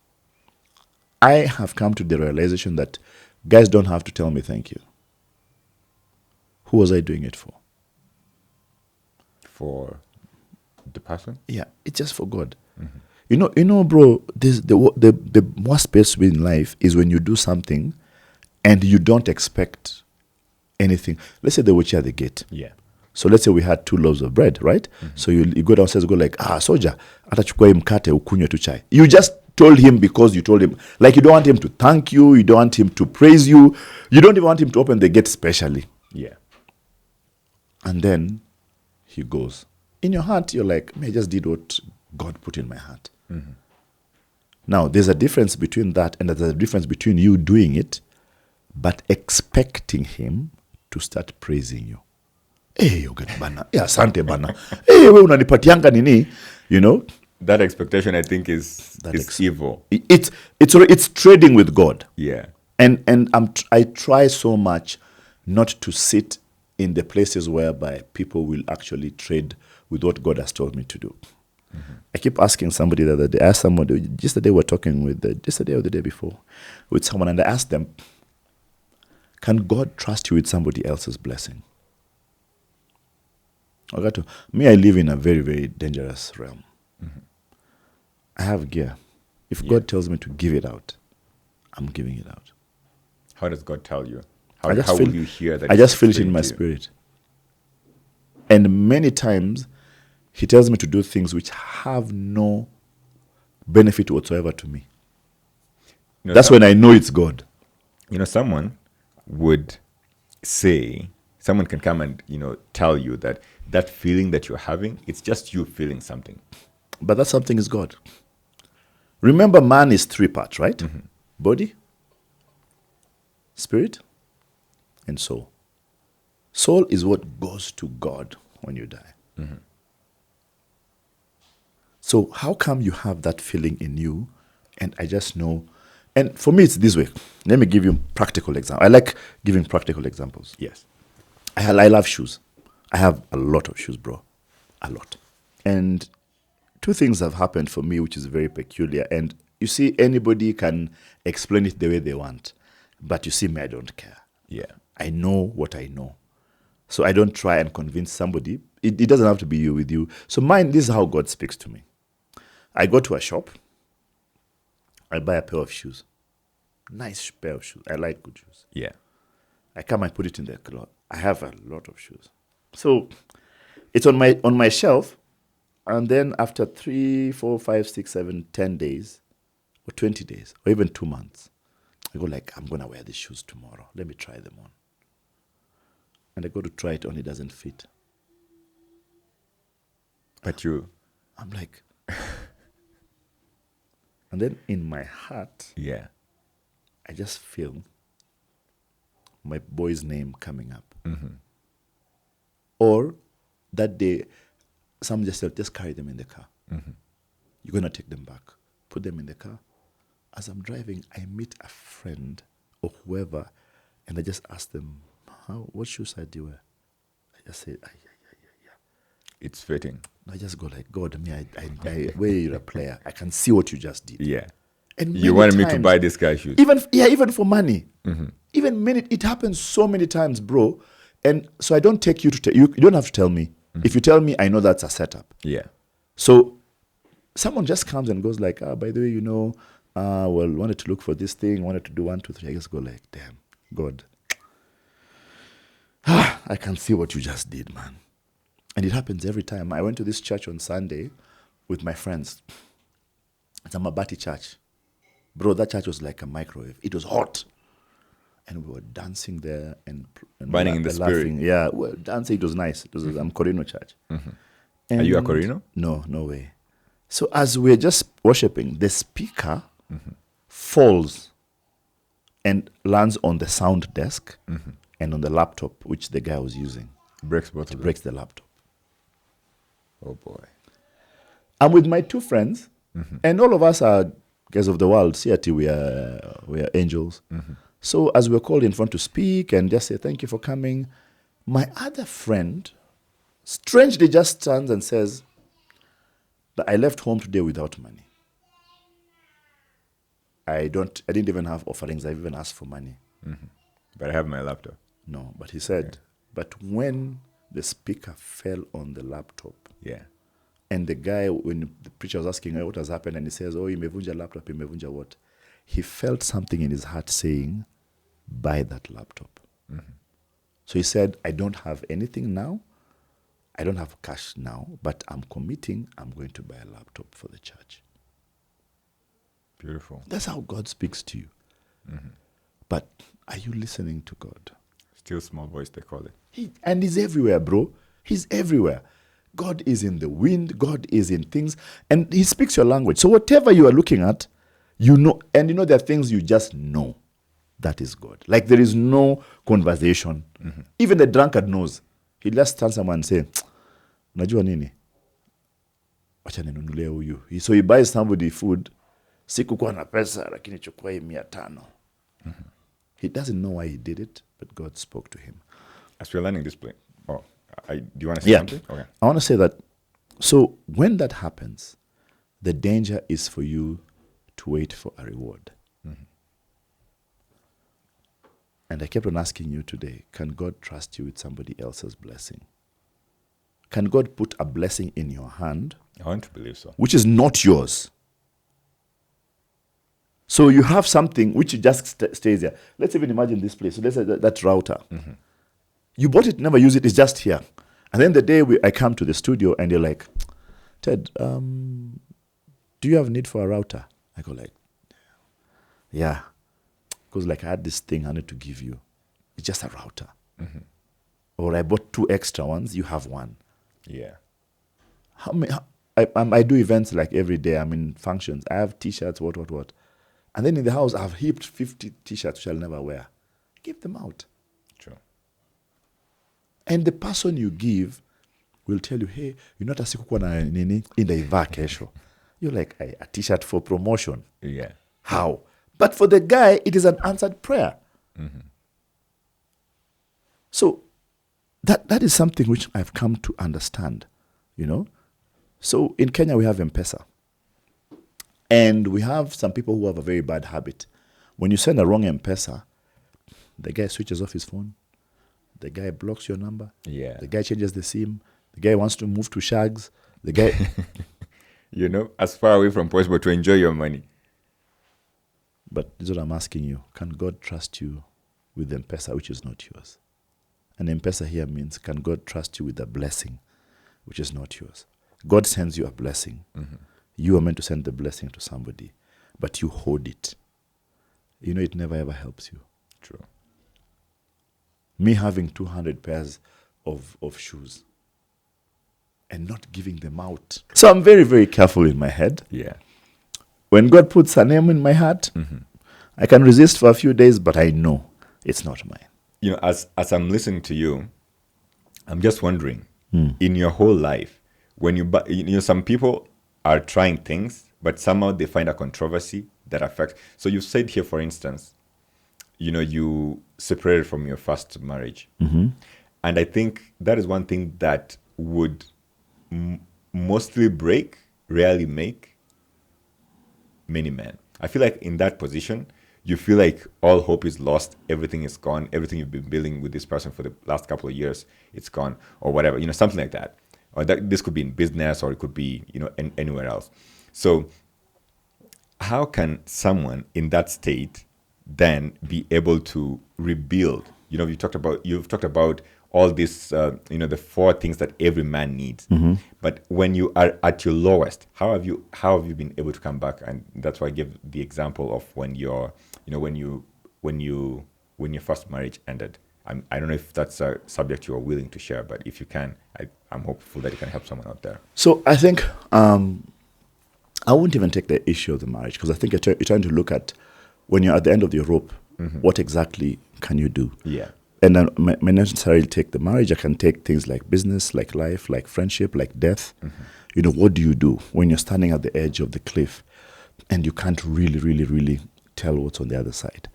I have come to the realization that guys don't have to tell me thank you. Who was I doing it for? For the person? Yeah, it's just for God. Bro, the worst place in life is when you do something and you don't expect anything. Let's say they were at the gate. Yeah. So let's say we had 2 loaves of bread, right? So you go downstairs, go like, soja, atachukua hii mkate ukunywe tu chai. You just told him because you told him. Like you don't want him to thank you, you don't want him to praise you, you don't even want him to open the gate specially. Yeah. And then he goes. In your heart, you're like, I just did what God put in my heart. Now, there's a difference between that and there's a difference between you doing it, but expecting him to start praising you. Hey, bana. Yeah, asante bana. Hey, we unanipatianga nini? That expectation, I think, is evil. It's trading with God. Yeah. And I try so much not to sit in the places whereby people will actually trade with what God has told me to do. I keep asking somebody the other day. I asked somebody, just the day we were talking with, just the day or the day before, with someone, and I asked them, can God trust you with somebody else's blessing? Me, I live in a very, very dangerous realm. I have gear. If God tells me to give it out, I'm giving it out. How does God tell you? How will you hear that? I just feel it in my spirit. And many times, he tells me to do things which have no benefit whatsoever to me. That's when I know it's God. Someone would say, someone can come and, tell you that feeling that you're having, it's just you feeling something. But that something is God. Remember, man is 3 parts, right? Body, spirit, and soul. Soul is what goes to God when you die. So how come you have that feeling in you? And I just know. And for me, it's this way. Let me give you practical example. I like giving practical examples. Yes. I love shoes. I have a lot of shoes, bro. A lot. And 2 things have happened for me, which is very peculiar. And you see, anybody can explain it the way they want. But you see me, I don't care. Yeah. I know what I know. So I don't try and convince somebody. It doesn't have to be you with you. So this is how God speaks to me. I go to a shop. I buy a pair of shoes. Nice pair of shoes. I like good shoes. Yeah. I come and put it in the closet. I have a lot of shoes. So it's on my shelf. And then after 3, 4, 5, 6, 7, 10 days, or 20 days, or even 2 months, I go like, I'm going to wear these shoes tomorrow. Let me try them on. And I go to try it on, it doesn't fit. But you... I'm like... And then in my heart, Yeah. I just feel my boy's name coming up. Mm-hmm. Or that day, someone just said, just carry them in the car. Mm-hmm. You're going to take them back. Put them in the car. As I'm driving, I meet a friend or whoever, and I just ask them, what shoes do you wear? I just say, yeah. It's fitting. I just go like, God, I where you're a player. I can see what you just did. Yeah. And You wanted me to buy this guy's shoes. Even for money. Mm-hmm. It happens so many times, bro. And so I don't take you to you don't have to tell me. Mm-hmm. If you tell me, I know that's a setup. Yeah. So someone just comes and goes like, by the way, wanted to look for this thing, wanted to do 1, 2, 3. I just go like, damn, God. I can see what you just did, man. And it happens every time. I went to this church on Sunday with my friends. It's a Mabati church. Bro, that church was like a microwave. It was hot. And we were dancing there and burning in the laughing. spirit. Yeah, well, dancing, it was nice. It was a Corino church. Mm-hmm. Are you a Corino? No way. So as we're just worshiping, the speaker falls and lands on the sound desk and on the laptop, which the guy was using. Breaks both of It them. breaks the laptop. Oh, boy. I'm with my 2 friends, and all of us are guys of the world. CRT, we are angels. So as we're called in front to speak and just say, thank you for coming, my other friend strangely just stands and says that I left home today without money. I didn't even have offerings. I even asked for money. But I have my laptop. No, but he said, but when the speaker fell on the laptop, Yeah. and the guy, when the preacher was asking what has happened, and he says, imevunja laptop, imevunja what? He felt something in his heart saying, buy that laptop. So he said, I don't have anything now. I don't have cash now, but I'm committing, I'm going to buy a laptop for the church. Beautiful. That's how God speaks to you. But are you listening to God? Still small voice, they call it. And he's everywhere, bro. He's everywhere. God is in the wind. God is in things. And he speaks your language. So whatever you are looking at, you know. And you know there are things you just know. That is God. Like there is no conversation. Even the drunkard knows. He just tells someone and say, unajua nini? Wacha ninunulie huyu. So he buys somebody food. Sikukuwa na pesa, lakini chukua hii 500. He doesn't know why he did it, but God spoke to him. As we're learning this play, do you want to say something? Okay. I want to say that, so when that happens, the danger is for you to wait for a reward. And I kept on asking you today, can God trust you with somebody else's blessing? Can God put a blessing in your hand, I want to believe so. which is not yours? So you have something which just stays there. Let's even imagine this place. So let's say that router. You bought it, never use it, it's just here. And then the day I come to the studio and you're like, Ted, do you have need for a router? I go like, yeah. Because like I had this thing I need to give you. It's just a router. Or I bought 2 extra ones, you have 1. Yeah. I do events like every day. I'm in functions. I have T-shirts, what. And then in the house, I've heaped 50 T-shirts which I'll never wear. Give them out. True. And the person you give will tell you, hey, you're not a sikukuwa na nini inaivaa kesho. You're like, a T-shirt for promotion. Yeah. How? But for the guy, it is an answered prayer. So that is something which I've come to understand, you know. So in Kenya, we have M-Pesa. And we have some people who have a very bad habit. When you send a wrong M-Pesa, the guy switches off his phone. The guy blocks your number. Yeah. The guy changes the SIM. The guy wants to move to Shags. The guy... You know, as far away from possible to enjoy your money. But this is what I'm asking you. Can God trust you with M-Pesa, which is not yours? And M-Pesa here means, can God trust you with a blessing, which is not yours? God sends you a blessing. You are meant to send the blessing to somebody, but you hold it. it never ever helps you. True. Me having 200 pairs of shoes and not giving them out. So I'm very, very careful in my head. Yeah. When God puts a name in my heart, I can resist for a few days, but I know it's not mine. As I'm listening to you, I'm just wondering, in your whole life, when some people are trying things, but somehow they find a controversy that affects. So you said here, for instance, you separated from your first marriage. And I think that is one thing that would mostly break, rarely make many men. I feel like in that position, you feel like all hope is lost, everything is gone, everything you've been building with this person for the last couple of years, it's gone, or whatever, something like that. Or this could be in business, or it could be, anywhere else. So how can someone in that state then be able to rebuild? You've talked about all this, the 4 things that every man needs. But when you are at your lowest, how have you been able to come back? And that's why I give the example of when your first marriage ended. I don't know if that's a subject you are willing to share, but if you can, I'm hopeful that it can help someone out there. So I think I won't even take the issue of the marriage, because I think you're trying to look at when you're at the end of your rope, what exactly can you do? Yeah. And I may not necessarily take the marriage. I can take things like business, like life, like friendship, like death. What do you do when you're standing at the edge of the cliff and you can't really, really, really tell what's on the other side?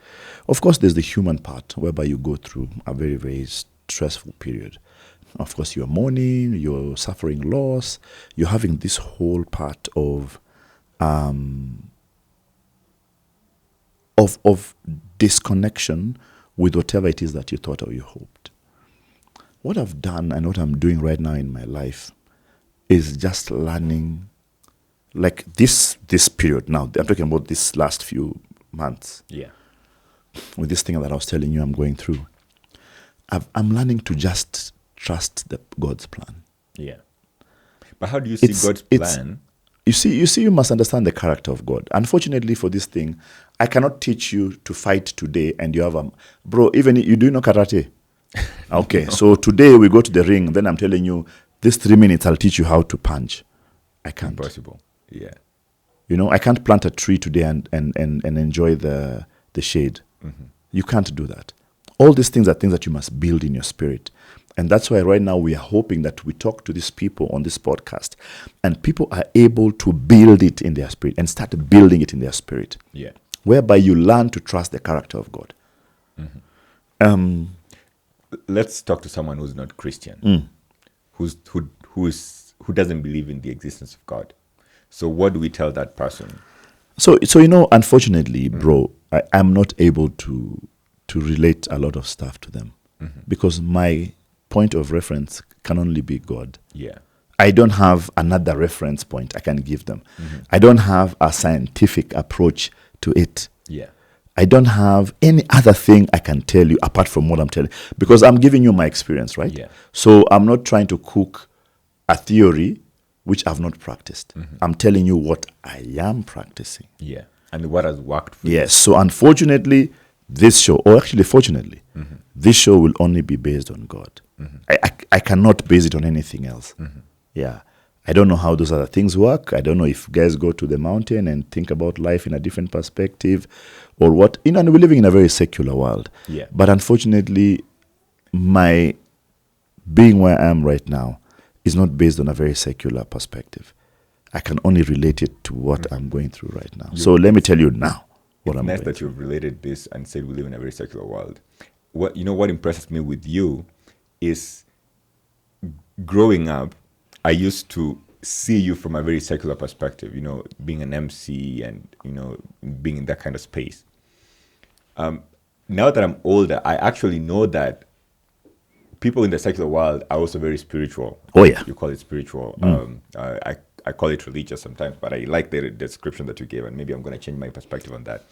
Of course, there's the human part whereby you go through a very, very stressful period. Of course, you're mourning, you're suffering loss, you're having this whole part of disconnection with whatever it is that you thought or you hoped. What I've done and what I'm doing right now in my life is just learning, like this period now. I'm talking about this last few months. Yeah. With this thing that I was telling you I'm going through. I'm learning to just trust God's plan. Yeah. But how do you see God's plan? You see, you must understand the character of God. Unfortunately for this thing, I cannot teach you to fight today and you have bro, even you do know karate. Okay, no. So today we go to the ring, then I'm telling you, this 3 minutes I'll teach you how to punch. I can't. Impossible. Yeah. I can't plant a tree today and enjoy the shade. You can't do that. All these things are things that you must build in your spirit. And that's why right now we are hoping that we talk to these people on this podcast and people are able to build it in their spirit and start building it in their spirit. Yeah. Whereby you learn to trust the character of God. Let's talk to someone who's not Christian, who doesn't believe in the existence of God. So what do we tell that person? So unfortunately, bro, I'm not able to relate a lot of stuff to them because my point of reference can only be God. Yeah. I don't have another reference point I can give them. I don't have a scientific approach to it. Yeah. I don't have any other thing I can tell you apart from what I'm telling, because I'm giving you my experience, right? Yeah. So I'm not trying to cook a theory which I've not practiced. I'm telling you what I am practicing. Yeah. And what has worked for you. Yes. So unfortunately, this show, or actually fortunately, this show will only be based on God. I cannot base it on anything else. Yeah. I don't know how those other things work. I don't know if guys go to the mountain and think about life in a different perspective or what. And we're living in a very secular world. Yeah. But unfortunately, my being where I am right now is not based on a very secular perspective. I can only relate it to what I'm going through right now. So let me tell you now what I'm going through. It's nice that you've related this and said we live in a very secular world. What impresses me with you is growing up, I used to see you from a very secular perspective, being an MC and, being in that kind of space. Now that I'm older, I actually know that people in the secular world are also very spiritual. Oh, yeah. You call it spiritual. I call it religious sometimes, but I like the description that you gave, and maybe I'm going to change my perspective on that.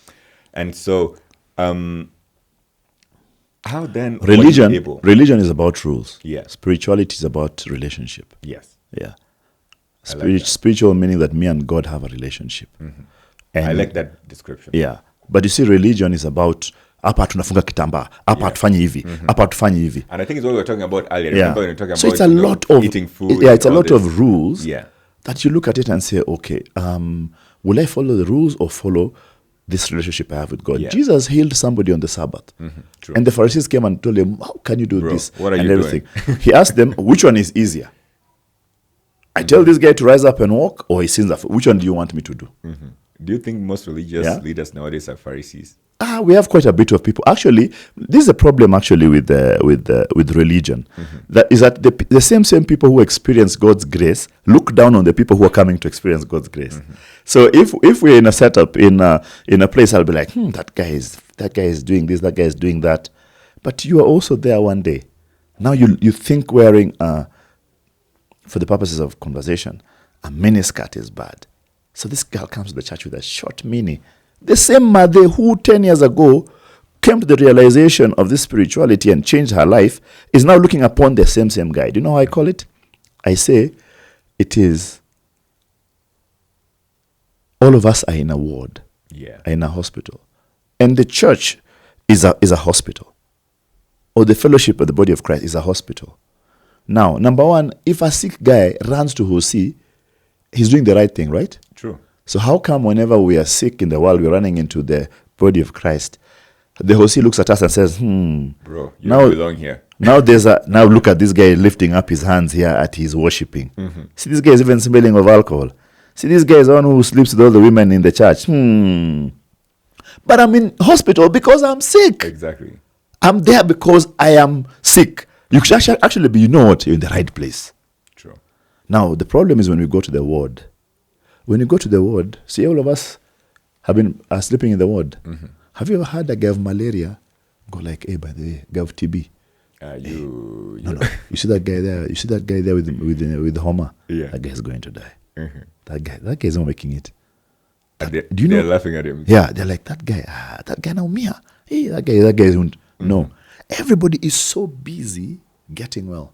And so, how then... Religion is about rules. Yeah. Spirituality is about relationship. Yes. Yeah. Like spiritual meaning that me and God have a relationship. And I like that description. Yeah. But you see, religion is about hapa tunafunga kitambaa, hapa hatufanyi hivi, hapa hatufanyi hivi. And I think it's what we were talking about earlier. Yeah. Remember when we were talking So about it's a lot of eating food. Yeah, it's a and all lot this? of rules Yeah. that you look at it and say, okay, will I follow the rules or follow this relationship I have with God? Yeah. Jesus healed somebody on the Sabbath. True. And the Pharisees came and told him, how can you do Bro, this? what are and you everything. He asked them, which one is easier? I tell this guy to rise up and walk, or he sins. Which one do you want me to do? Do you think most religious Yeah. leaders nowadays are Pharisees? We have quite a bit of people. Actually, this is a problem actually with religion. That is that the same people who experience God's grace look down on the people who are coming to experience God's grace. So if we're in a setup in a place, I'll be like, that guy is doing this, that guy is doing that, but you are also there one day. Now you think wearing for the purposes of conversation, a miniskirt is bad. So this girl comes to the church with a short mini. The same mother who 10 years ago came to the realization of this spirituality and changed her life is now looking upon the same guy. Do you know how I call it? I say it is all of us are in a ward, are in a hospital. And the church is a hospital. Or the fellowship of the body of Christ is a hospital. Now, number one, if a sick guy runs to Hosi, he's doing the right thing, right? True. So how come whenever we are sick in the world, we're running into the body of Christ, the Hosi looks at us and says, bro, you don't belong here. Now look at this guy lifting up his hands here at his worshipping. See, this guy is even smelling of alcohol. See, this guy is the one who sleeps with all the women in the church. But I'm in hospital because I'm sick. Exactly. I'm there because I am sick. You should actually be, you know what, you're in the right place. True. Now, the problem is when we go to the ward. When you go to the ward, see, all of us are sleeping in the ward. Have you ever had a guy of malaria go like, hey, by the way, guy of TB? No. You see that guy there? You see that guy there with the Homer? Yeah. That guy is going to die. That guy is not making it. Do you know? They're laughing at him. Yeah, they're like, that guy naumia. Hey, that guy is no. Everybody is so busy getting well.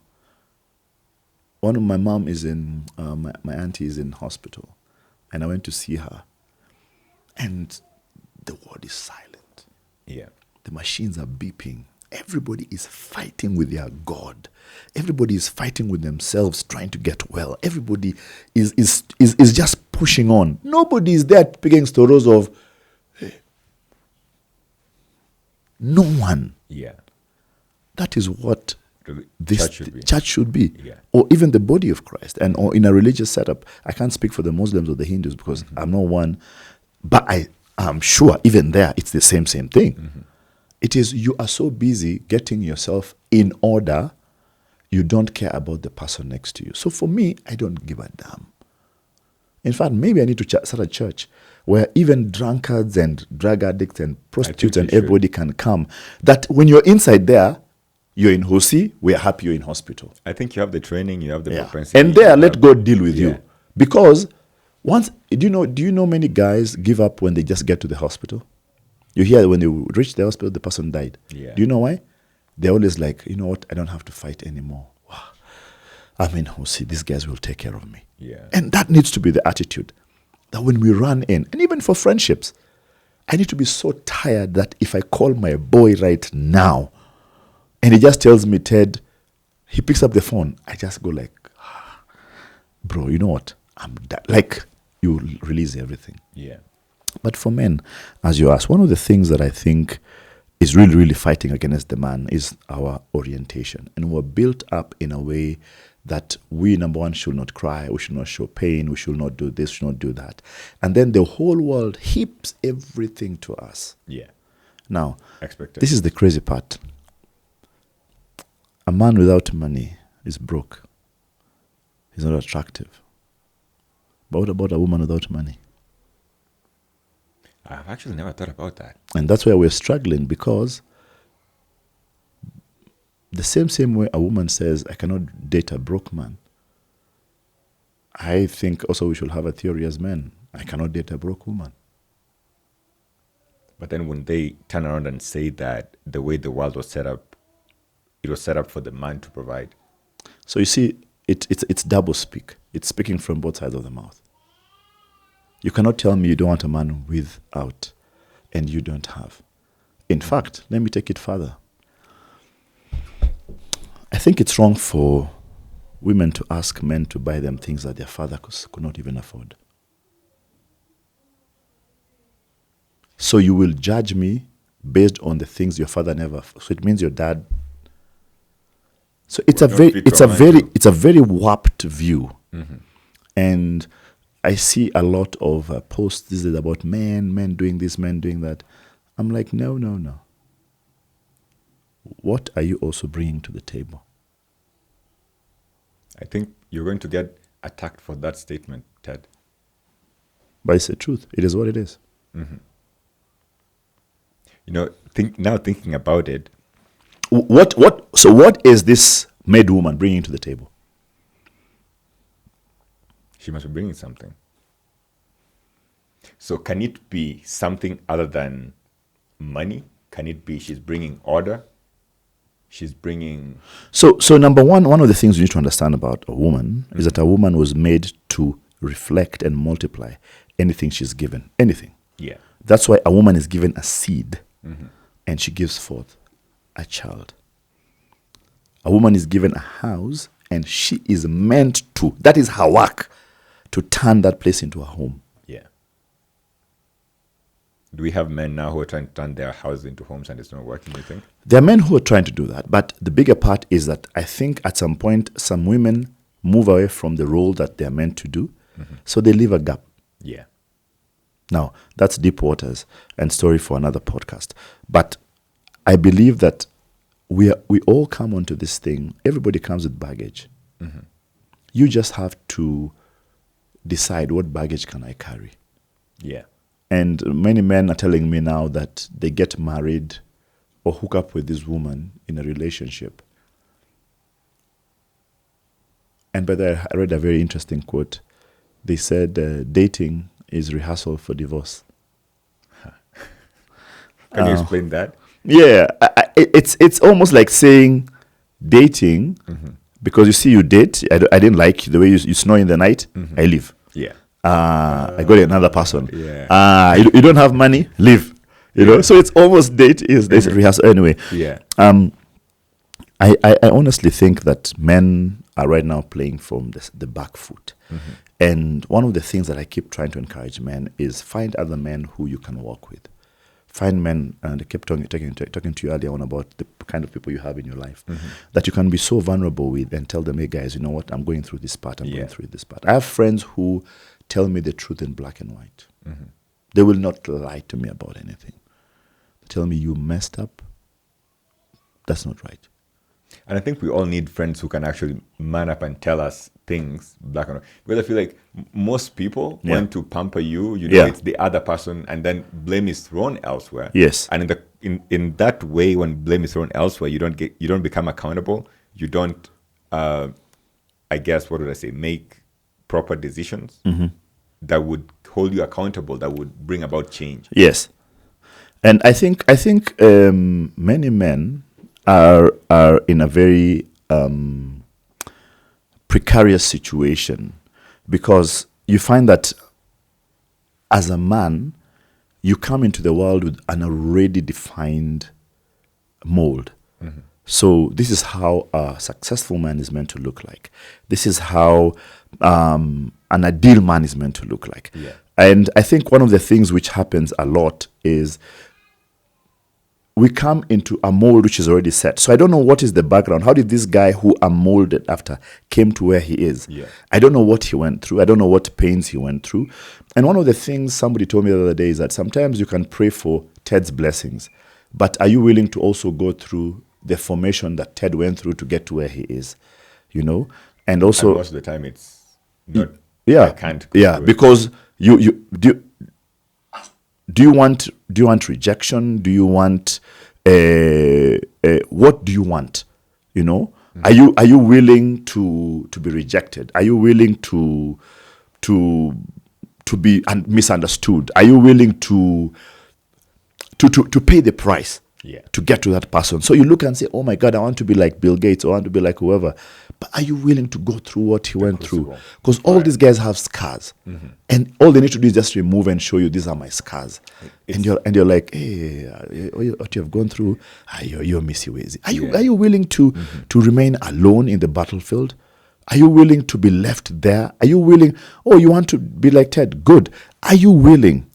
One of my mom is in, my auntie is in hospital. And I went to see her. And the ward is silent. Yeah. The machines are beeping. Everybody is fighting with their God. Everybody is fighting with themselves, trying to get well. Everybody is just pushing on. Nobody is there picking stories of, hey. No one. Yeah. That is what this church should be. Yeah. Or even the body of Christ. And or in a religious setup, I can't speak for the Muslims or the Hindus because I'm not one. But I'm sure even there, it's the same thing. It is, you are so busy getting yourself in order, you don't care about the person next to you. So for me, I don't give a damn. In fact, maybe I need to start a church where even drunkards and drug addicts and prostitutes and everybody can come. That when you're inside there, you're in Hosi, we're happy you're in hospital. I think you have the training, you have the propensity. And there, let God deal with you. Because once, do you know many guys give up when they just get to the hospital? You hear when they reach the hospital, the person died. Yeah. Do you know why? They're always like, you know what, I don't have to fight anymore. Wow. I mean, Hosi, these guys will take care of me. Yeah. And that needs to be the attitude. That when we run in, and even for friendships, I need to be so tired that if I call my boy right now, and he just tells me, Ted, he picks up the phone, I just go like, bro, you know what? I'm like, you release everything. Yeah. But for men, as you asked, one of the things that I think is really, really fighting against the man is our orientation. And we're built up in a way that we, number one, should not cry, we should not show pain, we should not do this, should not do that. And then the whole world heaps everything to us. Yeah. Now, Expected. This is the crazy part. A man without money is broke. He's not attractive. But what about a woman without money? I've actually never thought about that. And that's why we're struggling, because the same way a woman says, I cannot date a broke man, I think also we should have a theory as men. I cannot date a broke woman. But then when they turn around and say that the way the world was set up, it was set up for the man to provide. So you see, it's double speak. It's speaking from both sides of the mouth. You cannot tell me you don't want a man without. and you don't have. In fact, let me take it further. I think it's wrong for women to ask men to buy them things that their father could not even afford. So you will judge me based on the things your father never. So it means your dad. So it's a very warped view, and I see a lot of posts. This is about men doing this, men doing that. I'm like, no. What are you also bringing to the table? I think you're going to get attacked for that statement, Ted. But it's the truth. It is what it is. Thinking about it. So what is this maid woman bringing to the table? She must be bringing something. So can it be something other than money? Can it be she's bringing order? She's bringing... So number one of the things you need to understand about a woman is that a woman was made to reflect and multiply anything she's given. Anything. Yeah. That's why a woman is given a seed and she gives forth a child. A woman is given a house and she is meant to, that is her work, to turn that place into a home. Yeah. Do we have men now who are trying to turn their houses into homes and it's not working, you think? There are men who are trying to do that, but the bigger part is that I think at some point some women move away from the role that they're meant to do, so they leave a gap. Yeah. Now, that's deep waters and story for another podcast. But I believe that we all come onto this thing. Everybody comes with baggage. You just have to decide, what baggage can I carry? Yeah. And many men are telling me now that they get married or hook up with this woman in a relationship. And by that, I read a very interesting quote. They said, dating is rehearsal for divorce. Can you explain that? Yeah, it's almost like saying dating, because you see, you date. I didn't like the way you snore in the night. I leave. Yeah. I got another person. Yeah. You don't have money, leave. You know, so it's almost date is this rehearsal anyway. Yeah. I honestly think that men are right now playing from the back foot. And one of the things that I keep trying to encourage men is find other men who you can work with. Find men, and I kept talking to you earlier on about the kind of people you have in your life that you can be so vulnerable with and tell them, hey guys, you know what, I'm going through this part, I'm going through this part. I have friends who tell me the truth in black and white. They will not lie to me about anything. They tell me, you messed up. That's not right. And I think we all need friends who can actually man up and tell us things black and white. Because I feel like most people want to pamper you, it's the other person, and then blame is thrown elsewhere. Yes. And in that way, when blame is thrown elsewhere, you don't become accountable. You don't, make proper decisions that would hold you accountable, that would bring about change. Yes. And I think many men are in a very precarious situation, because you find that as a man, you come into the world with an already defined mold. So this is how a successful man is meant to look like. This is how an ideal man is meant to look like. Yeah. And I think one of the things which happens a lot is we come into a mold which is already set. So I don't know what is the background. How did this guy who I'm molded after came to where he is? Yeah. I don't know what he went through. I don't know what pains he went through. And one of the things somebody told me the other day is that sometimes you can pray for Ted's blessings, but are you willing to also go through the formation that Ted went through to get to where he is? You know? And also... And most of the time it's not... Yeah. I can't because do you want rejection? Do you want what do you want? You know, are you willing to be rejected? Are you willing to be misunderstood? Are you willing to pay the price? Yeah. to get to that person. So you look and say, oh my God, I want to be like Bill Gates, or I want to be like whoever. But are you willing to go through what he went through? crucible. Because all these guys have scars. And all they need to do is just remove and show you, these are my scars. And you're like, hey, what you have gone through, you're Missy Wazy. Are you willing to remain alone in the battlefield? Are you willing to be left there? Are you willing? Oh, you want to be like Ted? Good. Are you willing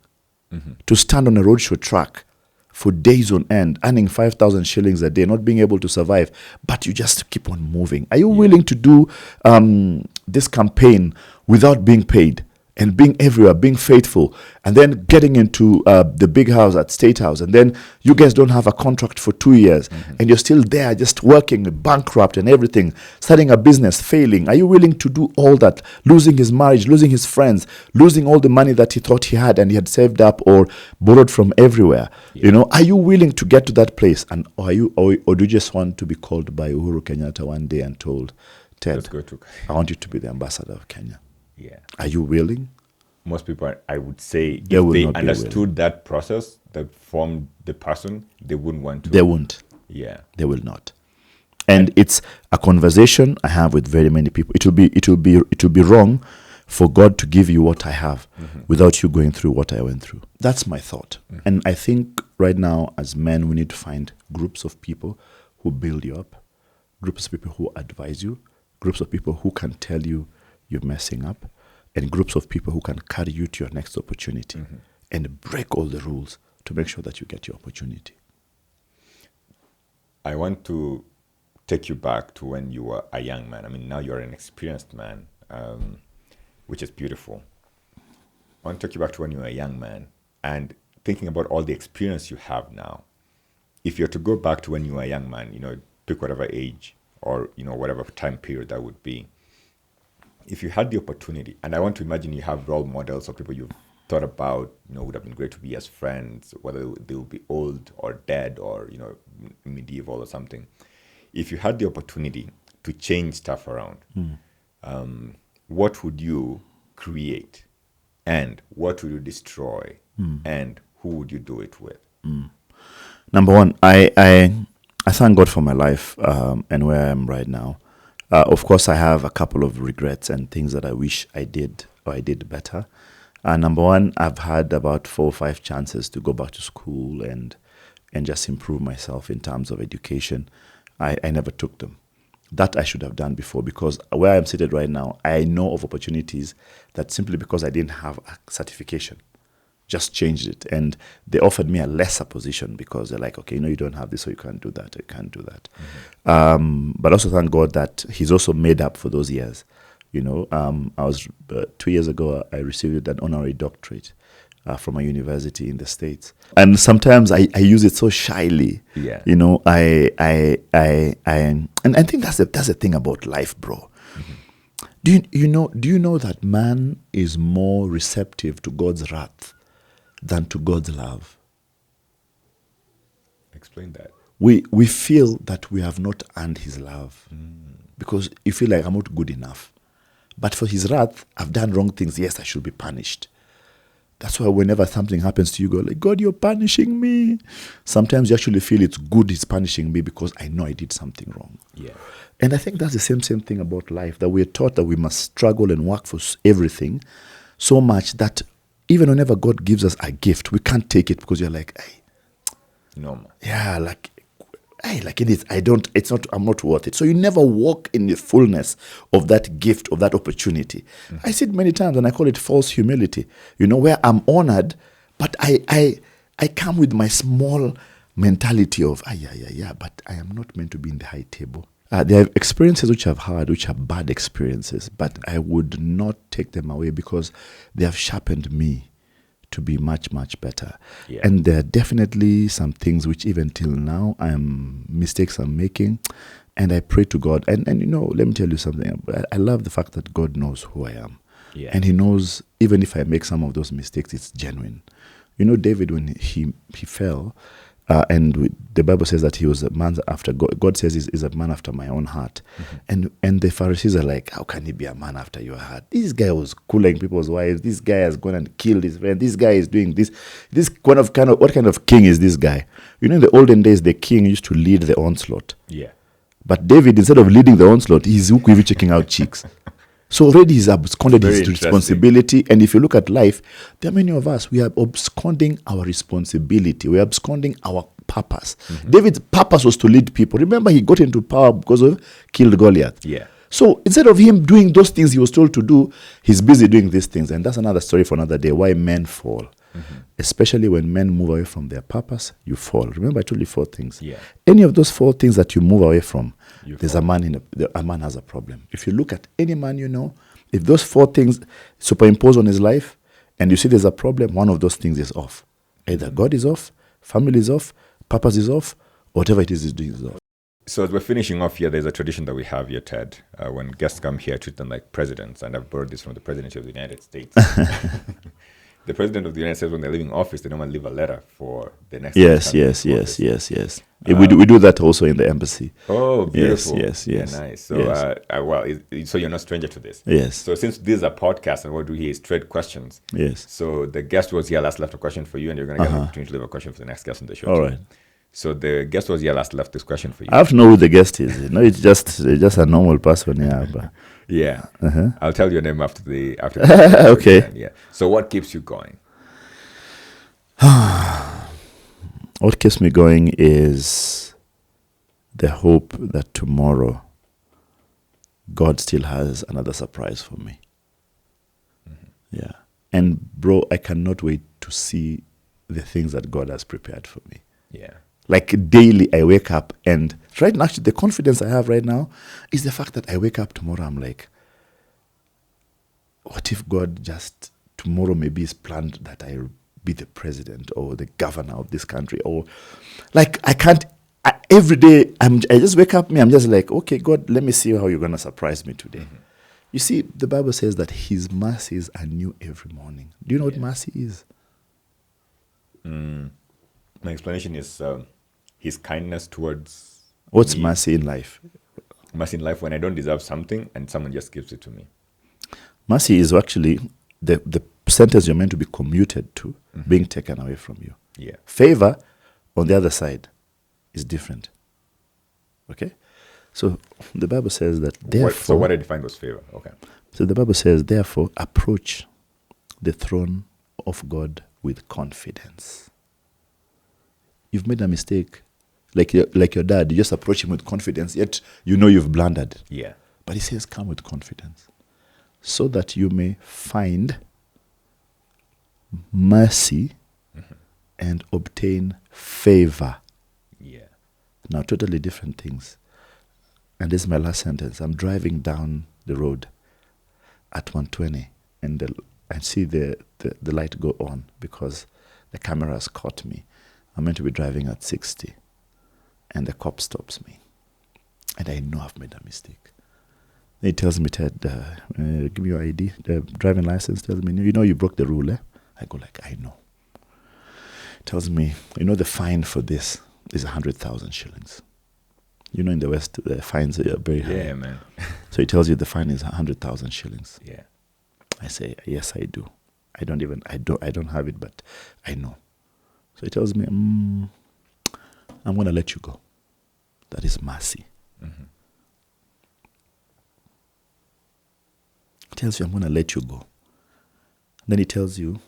to stand on a roadshow track for days on end, earning 5,000 shillings a day, not being able to survive, but you just keep on moving? Are you willing to do this campaign without being paid and being everywhere, being faithful, and then getting into the big house at State House, and then you guys don't have a contract for 2 years, and you're still there just working, bankrupt and everything, starting a business, failing? Are you willing to do all that, losing his marriage, losing his friends, losing all the money that he thought he had and he had saved up or borrowed from everywhere? You know, are you willing to get to that place? And or do you just want to be called by Uhuru Kenyatta one day and told, Ted, Let's go to I want you to be the ambassador of Kenya? Yeah. Are you willing? Most people, I would say, They will if they not be understood that process that formed the person, they wouldn't want to. They won't. Yeah. They will not. And it's a conversation I have with very many people. It will be wrong for God to give you what I have without you going through what I went through. That's my thought. And I think right now, as men, we need to find groups of people who build you up, groups of people who advise you, groups of people who can tell you you're messing up, and groups of people who can carry you to your next opportunity and break all the rules to make sure that you get your opportunity. I want to take you back to when you were a young man. I mean, now you're an experienced man, which is beautiful. I want to take you back to when you were a young man and thinking about all the experience you have now. If you're to go back to when you were a young man, you know, pick whatever age or, you know, whatever time period that would be. If you had the opportunity, and I want to imagine you have role models of people you've thought about, you know, would have been great to be as friends, whether they will be old or dead or, you know, medieval or something. If you had the opportunity to change stuff around, what would you create? And what would you destroy? And who would you do it with? Number one, I thank God for my life and where I am right now. Of course, I have a couple of regrets and things that I wish I did or I did better. Number one, I've had about 4 or 5 chances to go back to school and just improve myself in terms of education. I never took them. That I should have done before, because where I'm seated right now, I know of opportunities that simply because I didn't have a certification, just changed it. And they offered me a lesser position because they're like, okay, you know, you don't have this, so you can't do that, you can't do that. But also thank God that he's also made up for those years. You know, I was 2 years ago, I received an honorary doctorate from a university in the States. And sometimes I use it so shyly. Yeah. You know, and I think that's the thing about life, bro. Do you know that man is more receptive to God's wrath than to God's love? Explain that. We feel that we have not earned his love because you feel like I'm not good enough. But for his wrath, I've done wrong things. Yes, I should be punished. That's why whenever something happens to you, go like, God, you're punishing me. Sometimes you actually feel it's good he's punishing me because I know I did something wrong. Yeah. And I think that's the same thing about life, that we're taught that we must struggle and work for everything so much that even whenever God gives us a gift, we can't take it because you're like, hey, Normal. yeah, like it is. I'm not worth it. So you never walk in the fullness of that gift, of that opportunity. I see it many times and I call it false humility, you know, where I'm honored, but I come with my small mentality of, but I am not meant to be in the high table. There are experiences which I've had, which are bad experiences, but I would not take them away because they have sharpened me to be much, much better. Yeah. And there are definitely some things which even till now mistakes I'm making, and I pray to God. And you know, let me tell you something. I love the fact that God knows who I am. Yeah. And he knows even if I make some of those mistakes, it's genuine. You know, David, when he fell, The Bible says that he was a man after God. God says he's a man after my own heart. And the Pharisees are like, how can he be a man after your heart? This guy was cooling people's wives. This guy has gone and killed his friend. This guy is doing this. What kind of king is this guy? You know, in the olden days, the king used to lead the onslaught. Yeah. But David, instead of leading the onslaught, he's checking out chicks. So already he's absconded his responsibility. And if you look at life, there are many of us, we are absconding our responsibility. We are absconding our purpose. David's purpose was to lead people. Remember, he got into power because of killed Goliath. Yeah. So instead of him doing those things he was told to do, he's busy doing these things. And that's another story for another day, why men fall. Especially when men move away from their purpose, you fall. Remember, I told you 4 things. Yeah. Any of those 4 things that you move away from, there's fall. a man has a problem. If you look at any man you know, if those 4 things superimpose on his life, and you see there's a problem, one of those things is off. Either God is off, family is off, purpose is off, whatever it is he's doing is off. So as we're finishing off here, there's a tradition that we have here, Ted. When guests come here, treat them like presidents. And I've borrowed this from the presidency of the United States. The president of the United States, when they're leaving office, they normally leave a letter for the next. Yes. We do that also in the embassy. Oh, beautiful. Yes. Yeah, nice. So, yes. So you're not stranger to this. Yes. So since this is a podcast and what we do here is trade questions. Yes. So the guest was here last left a question for you, and you're going to get an opportunity to leave a question for the next guest on the show. All right. So the guest was here last left this question for you. I have to know who the guest is. You know, it's just a normal person. Yeah. But. Yeah. I'll tell your name after the okay. Yeah. So what keeps you going? What keeps me going is the hope that tomorrow God still has another surprise for me. Yeah. And bro, I cannot wait to see the things that God has prepared for me. Yeah. Like daily I wake up, and right now, actually the confidence I have right now is the fact that I wake up tomorrow, I'm like, what if God just tomorrow maybe is planned that I be the president or the governor of this country, or like every day I just wake up, I'm just like, okay, God, let me see how you're going to surprise me today. You see, the Bible says that his mercies are new every morning. Do you know what mercy is? My explanation is his kindness towards What's me. mercy in life? Mercy in life when I don't deserve something and someone just gives it to me. Mercy is actually the sentence you're meant to be commuted to being taken away from you. Yeah. Favor, on the other side, is different. Okay? So the Bible says that therefore... So what I defined was favor. Okay. So the Bible says, therefore, approach the throne of God with confidence. You've made a mistake. Like your dad, you just approach him with confidence, yet you know you've blundered. Yeah. But he says, come with confidence, so that you may find mercy and obtain favor. Yeah. Now, totally different things. And this is my last sentence. I'm driving down the road at 120, and I see the light go on because the camera has caught me. I'm meant to be driving at 60, and the cop stops me. And I know I've made a mistake. He tells me, Ted, give me your ID. The driving license tells me, you know you broke the rule, eh? I go like, I know. Tells me, you know the fine for this is 100,000 shillings. You know in the West, the fines are very high. Yeah, man. So he tells you the fine is 100,000 shillings. Yeah. I say, yes, I do. I don't have it, but I know. So he tells me, I'm going to let you go. That is mercy. He tells you, I'm going to let you go. Then he tells you,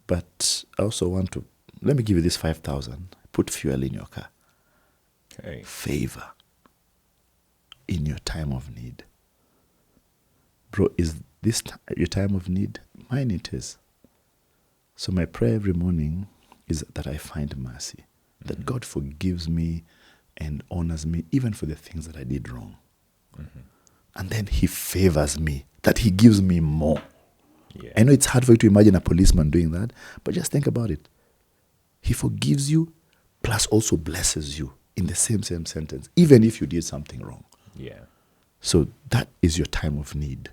but I also want to, let me give you this 5,000. Put fuel in your car. Okay. Favor in your time of need. Bro, is this your time of need? Mine it is. So my prayer every morning is that I find mercy. That God forgives me and honors me even for the things that I did wrong. And then he favors me, that he gives me more. Yeah. I know it's hard for you to imagine a policeman doing that, but just think about it. He forgives you, plus also blesses you in the same sentence, even if you did something wrong. Yeah. So that is your time of need.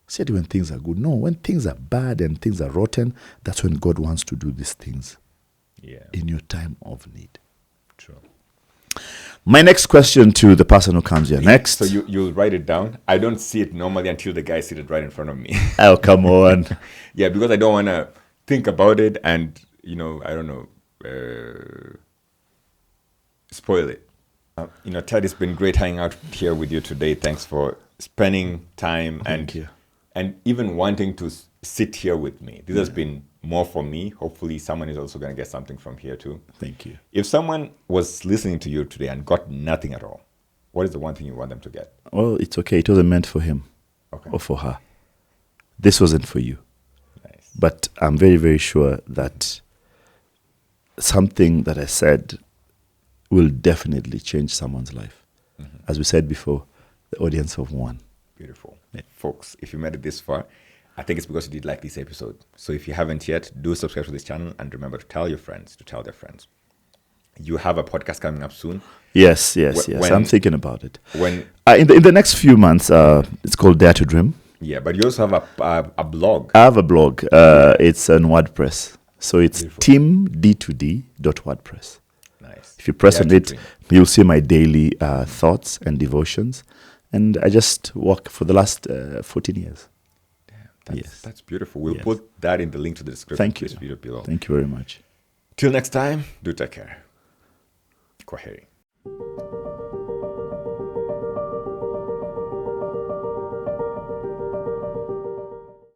Said when things are good. No, when things are bad and things are rotten, that's when God wants to do these things. Yeah. in your time of need. True. My next question to the person who comes here next. So you'll write it down. I don't see it normally until the guy seated right in front of me. Oh, come on. Yeah, because I don't want to think about it and, I don't know, spoil it. Ted, it's been great hanging out here with you today. Thanks for spending time Thank you. and even wanting to sit here with me. This has been more for me. Hopefully someone is also going to get something from here too. Thank you. If someone was listening to you today and got nothing at all, what is the one thing you want them to get? Well, it's okay. It wasn't meant for him or for her. This wasn't for you. Nice. But I'm very, very sure that something that I said will definitely change someone's life. Mm-hmm. As we said before, the audience of one. Beautiful. Yeah. Folks, if you made it this far, I think it's because you did like this episode. So if you haven't yet, do subscribe to this channel and remember to tell your friends to tell their friends. You have a podcast coming up soon. Yes. I'm thinking about it. When in the next few months, it's called Dare to Dream. Yeah, but you also have a blog. I have a blog. It's on WordPress. So it's teamd2d.wordpress. Nice. If you press on it, you'll see my daily thoughts and devotions. And I just walk for the last 14 years. That's beautiful. We'll put that in the link to the description. Thank you. Of this video below. Thank you very much. Till next time, do take care. Kwaheri.